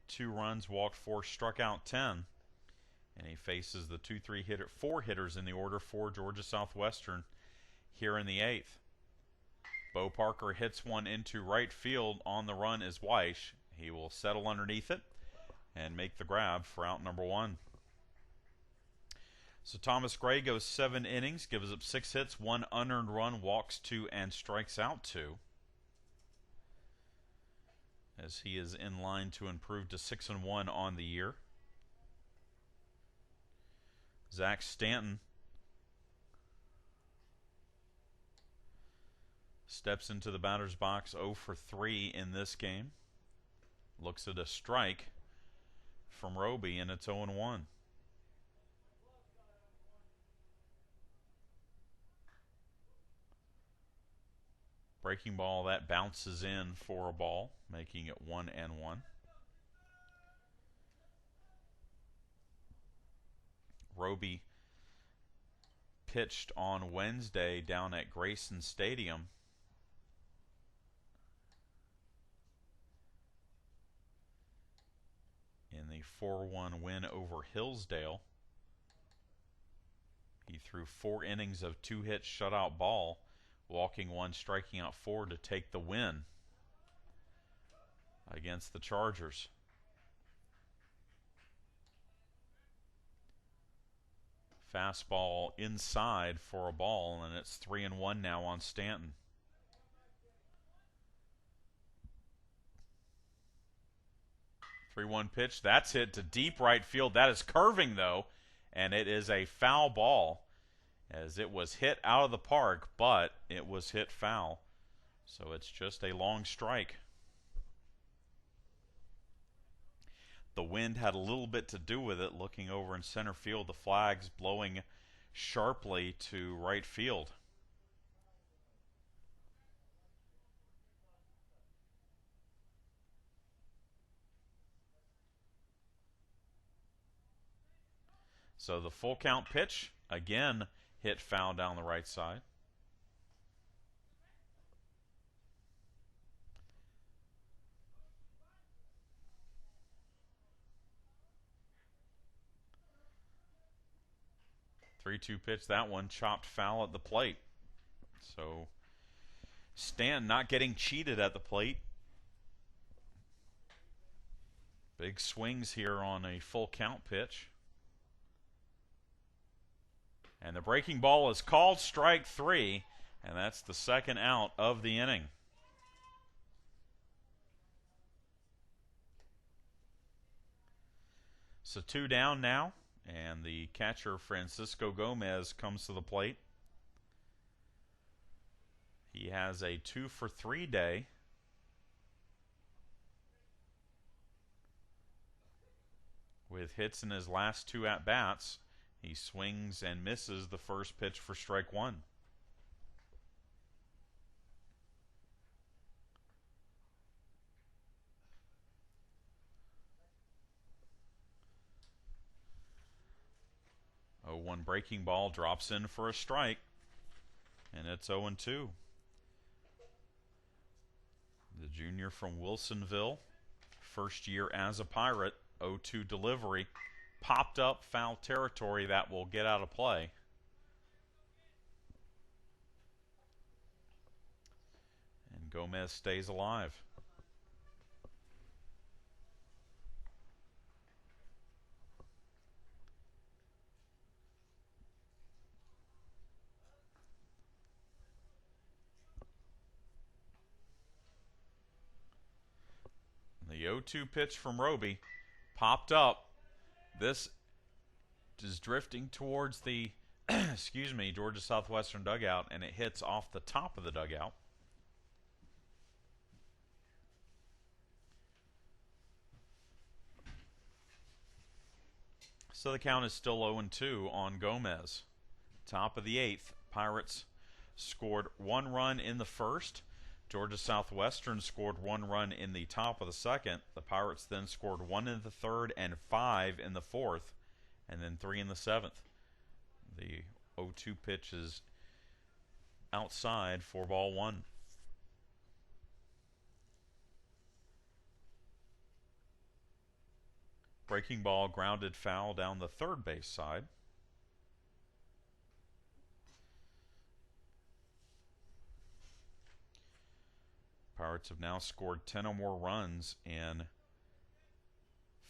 2 runs, walked 4, struck out 10. And he faces the 4 hitters in the order for Georgia Southwestern here in the 8th. Bo Parker hits one into right field. On the run is Weish. He will settle underneath it and make the grab for out number 1. So Thomas Gray goes 7 innings, gives up 6 hits, 1 unearned run, walks 2, and strikes out 2. As he is in line to improve to 6-1 on the year. Zach Stanton steps into the batter's box 0 for 3 in this game. Looks at a strike from Roby, and it's 0-1. Breaking ball that bounces in for a ball, making it 1-1. Roby pitched on Wednesday down at Grayson Stadium. In the 4-1 win over Hillsdale. He threw 4 innings of 2-hit shutout ball, walking 1, striking out 4 to take the win against the Chargers. Fastball inside for a ball, and it's 3-1 now on Stanton. Three-one pitch. That's hit to deep right field. That is curving, though, and it is a foul ball as it was hit out of the park, but it was hit foul. So it's just a long strike. The wind had a little bit to do with it. Looking over in center field, the flag's blowing sharply to right field. So the full count pitch, again, hit foul down the right side. Three-two pitch, that one chopped foul at the plate. So Stan not getting cheated at the plate. Big swings here on a full count pitch. And the breaking ball is called strike 3, and that's the second out of the inning. So 2 down now, and the catcher Francisco Gomez comes to the plate. He has a 2 for 3 day. With hits in his last 2 at-bats. He swings and misses the first pitch for strike 1. Oh, 1 breaking ball drops in for a strike, and it's 0-2. The junior from Wilsonville, first year as a Pirate, 0-2 delivery. Popped up, foul territory, that will get out of play. And Gomez stays alive. The 0-2 pitch from Roby popped up. This is drifting towards the excuse me, Georgia Southwestern dugout, and it hits off the top of the dugout. So the count is still 0-2 on Gomez. Top of the 8th, Pirates scored 1 run in the first, Georgia Southwestern scored 1 run in the top of the second. The Pirates then scored 1 in the third and 5 in the fourth, and then 3 in the seventh. The 0-2 pitch is outside for ball 1. Breaking ball, grounded foul down the third base side. Pirates have now scored 10 or more runs in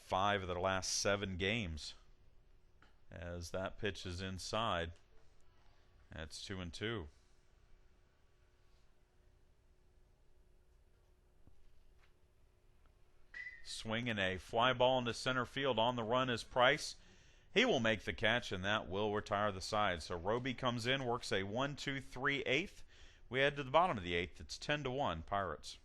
5 of their last 7 games. As that pitch is inside, that's 2-2. Swinging a fly ball into center field. On the run is Price. He will make the catch, and that will retire the side. So Roby comes in, works a 1-2-3 eighth. We head to the bottom of the eighth. It's 10-1 Pirates.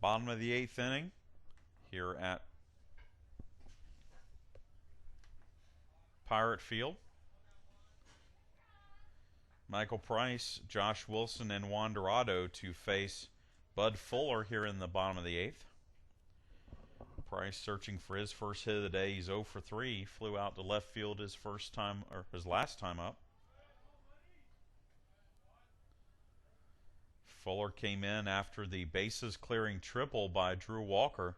Bottom of the eighth inning here at Pirate Field. Michael Price, Josh Wilson, and Juan Dorado to face Bud Fuller here in the bottom of the eighth. Price searching for his first hit of the day. He's 0 for 3. Flew out to left field his last time up. Fuller came in after the bases clearing triple by Drew Walker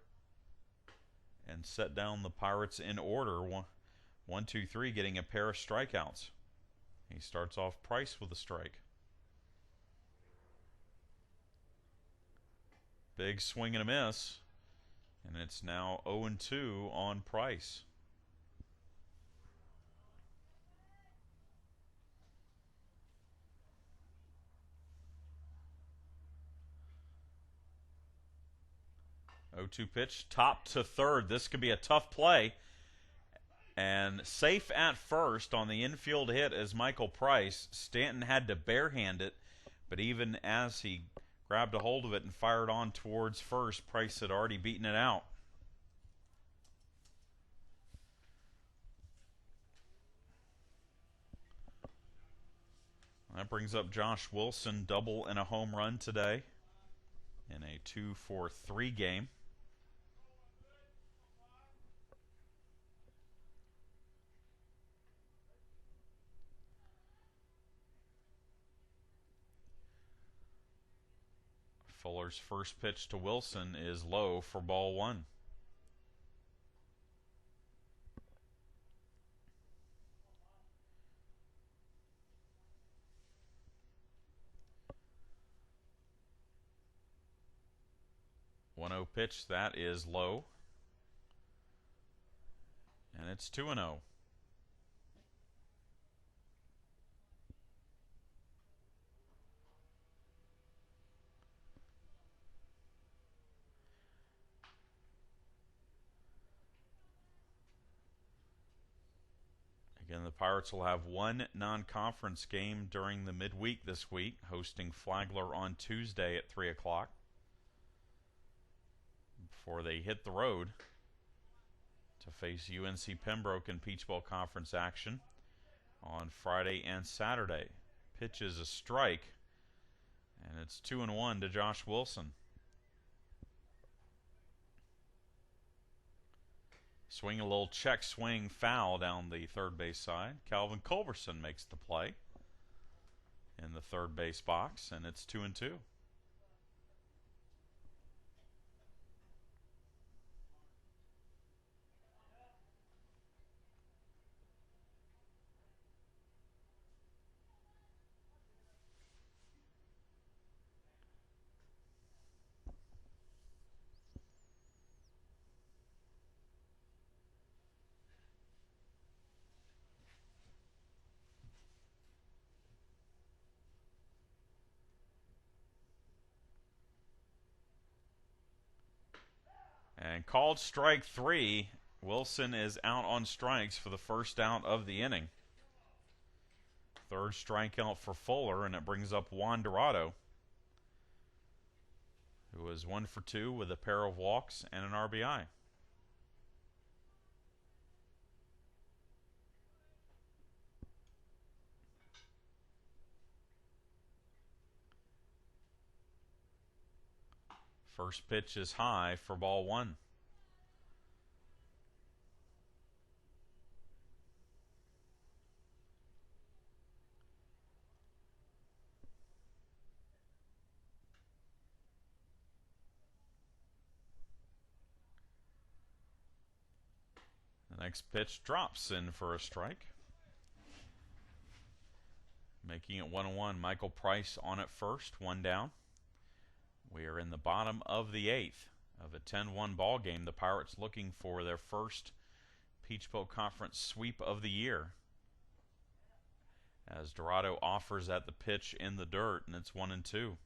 and set down the Pirates in order. 1-2-3, getting a pair of strikeouts. He starts off Price with a strike. Big swing and a miss. And it's now 0-2 on Price. O2 pitch, top to third. This could be a tough play. And safe at first on the infield hit is Michael Price. Stanton had to barehand it, but even as he grabbed a hold of it and fired on towards first, Price had already beaten it out. That brings up Josh Wilson, double and a home run today in a 2-for-3 game. Fuller's first pitch to Wilson is low for ball 1. One-0 pitch, that is low. And it's 2-0. Again, the Pirates will have one non-conference game during the midweek this week, hosting Flagler on Tuesday at 3 o'clock before they hit the road to face UNC Pembroke in Peach Bowl Conference action on Friday and Saturday. Pitch is a strike, and it's 2-1 to Josh Wilson. Swing a little check swing foul down the third base side. Calvin Culberson makes the play in the third base box, and it's 2-2. And called strike 3. Wilson is out on strikes for the first out of the inning. Third strikeout for Fuller, and it brings up Juan Dorado, who was 1 for 2 with a pair of walks and an RBI. First pitch is high for ball 1. The next pitch drops in for a strike. Making it 1-1. Michael Price on at first, 1 down. We are in the bottom of the 8th of a 10-1 ball game. The Pirates looking for their first Peach Bowl Conference sweep of the year, as Dorado offers at the pitch in the dirt, and it's 1-2.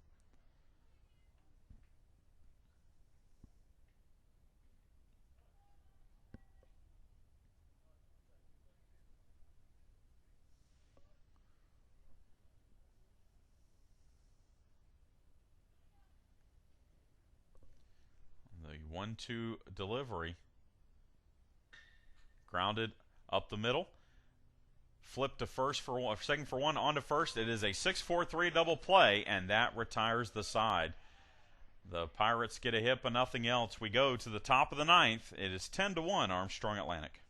The 1-2 delivery. Grounded up the middle. Flip to first for one, second for one, on to first. It is a 6-4-3 double play, and that retires the side. The Pirates get a hit, but nothing else. We go to the top of the 9th. It is 10-1 Armstrong Atlantic.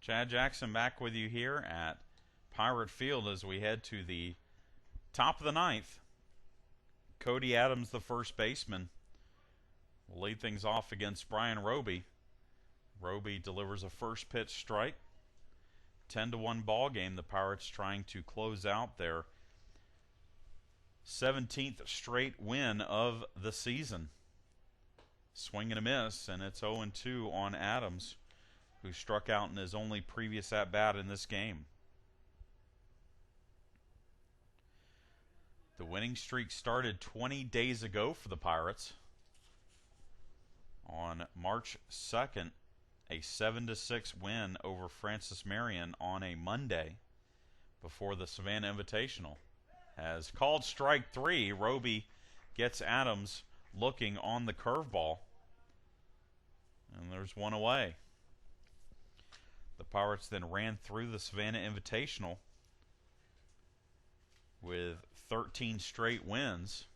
Chad Jackson back with you here at Pirate Field as we head to the top of the 9th. Cody Adams, the first baseman, will lead things off against Brian Roby. Roby delivers a first pitch strike. 10-1 ball game. The Pirates trying to close out their 17th straight win of the season. Swing and a miss, and it's 0-2 on Adams. who struck out in his only previous at-bat in this game. The winning streak started 20 days ago for the Pirates. On March 2nd, a 7-6 win over Francis Marion on a Monday before the Savannah Invitational. Has called strike 3. Roby gets Adams looking on the curveball. And there's one away. The Pirates then ran through the Savannah Invitational with 13 straight wins.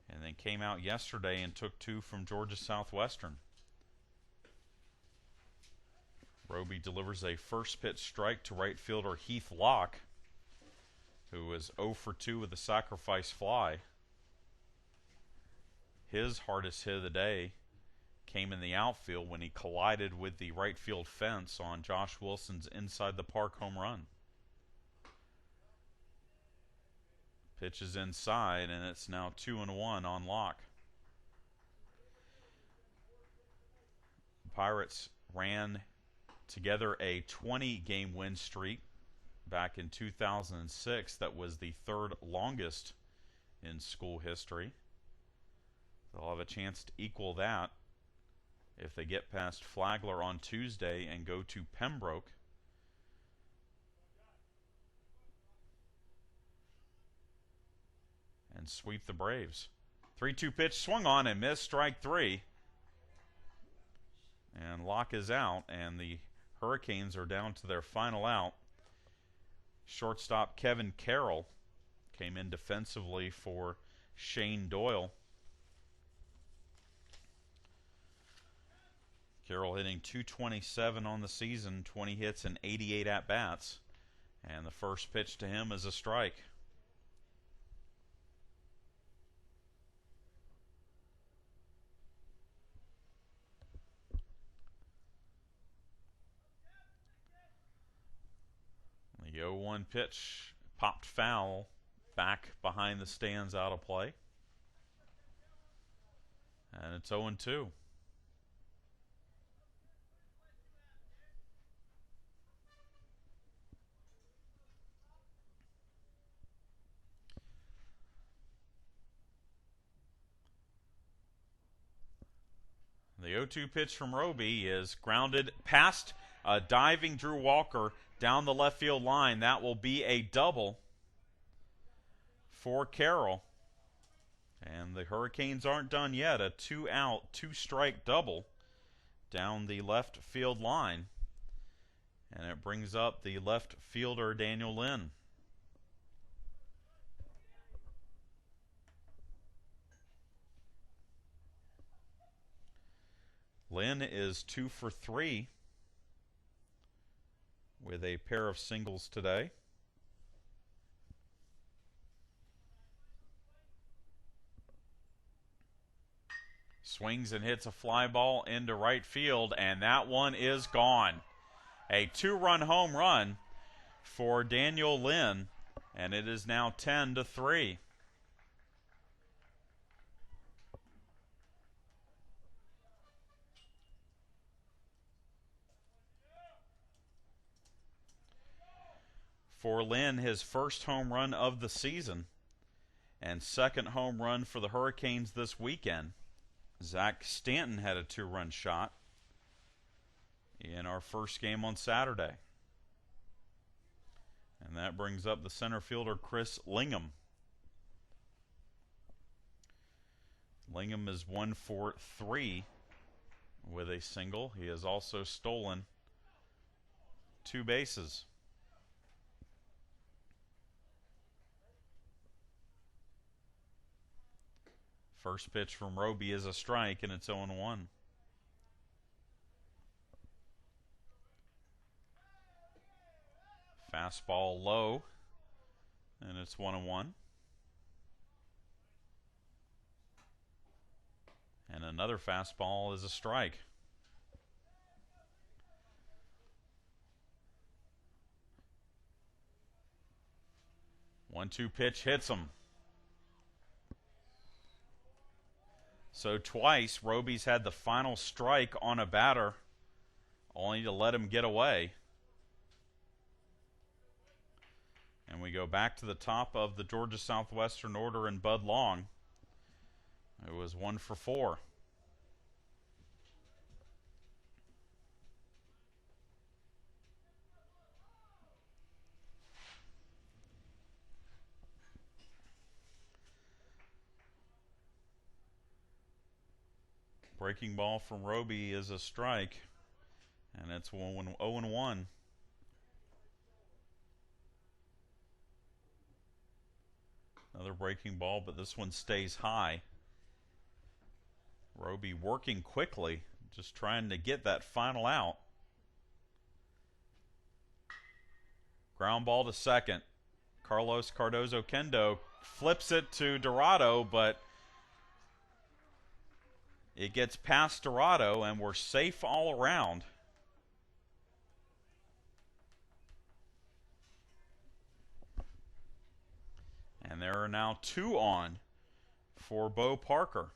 And then came out yesterday and took 2 from Georgia Southwestern. Roby delivers a first pitch strike to right fielder Heath Locke, who was 0 for 2 with a sacrifice fly. His hardest hit of the day came in the outfield when he collided with the right field fence on Josh Wilson's inside the park home run. Pitch is inside, and it's now 2-1 on Locke. Pirates ran together a 20-game win streak back in 2006 that was the 3rd longest in school history. They'll have a chance to equal that if they get past Flagler on Tuesday and go to Pembroke. And sweep the Braves. 3-2 pitch swung on and missed, strike 3. And Locke is out, and the Hurricanes are down to their final out. Shortstop Kevin Carroll came in defensively for Shane Doyle. Carroll hitting .227 on the season, 20 hits and 88 at-bats. And the first pitch to him is a strike. The 0-1 pitch popped foul back behind the stands, out of play. And it's 0-2. The 0-2 pitch from Roby is grounded past a diving Drew Walker down the left field line. That will be a double for Carroll. And the Hurricanes aren't done yet. A 2-out, 2-strike double down the left field line. And it brings up the left fielder, Daniel Lynn. Lynn is 2 for 3 with a pair of singles today. Swings and hits a fly ball into right field, and that one is gone. A 2-run home run for Daniel Lynn, and it is now 10-3. For Lynn, his first home run of the season and second home run for the Hurricanes this weekend. Zach Stanton had a 2-run shot in our first game on Saturday. And that brings up the center fielder, Chris Lingham. Lingham is 1 for 3 with a single. He has also stolen 2 bases. First pitch from Roby is a strike, and it's 0-1. Fastball low, and it's 1-1. And another fastball is a strike. One-two pitch hits him. So twice, Roby's had the final strike on a batter, only to let him get away. And we go back to the top of the Georgia Southwestern order in Bud Long. It was 1 for 4. Breaking ball from Roby is a strike, and it's 0-1. Another breaking ball, but this one stays high. Roby working quickly, just trying to get that final out. Ground ball to second. Carlos Cardozo-Kendo flips it to Dorado, but it gets past Dorado, and we're safe all around. And there are now 2 on for Bo Parker.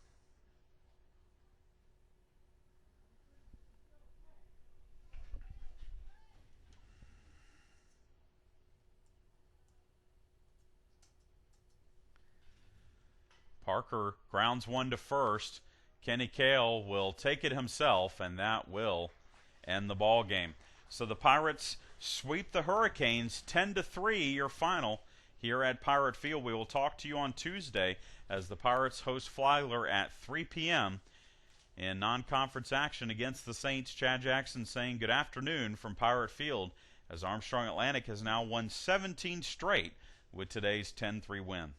Parker grounds one to first. Kenny Cale will take it himself, and that will end the ball game. So the Pirates sweep the Hurricanes 10-3, your final here at Pirate Field. We will talk to you on Tuesday as the Pirates host Flagler at 3 p.m. in non-conference action against the Saints. Chad Jackson saying good afternoon from Pirate Field as Armstrong Atlantic has now won 17 straight with today's 10-3 win.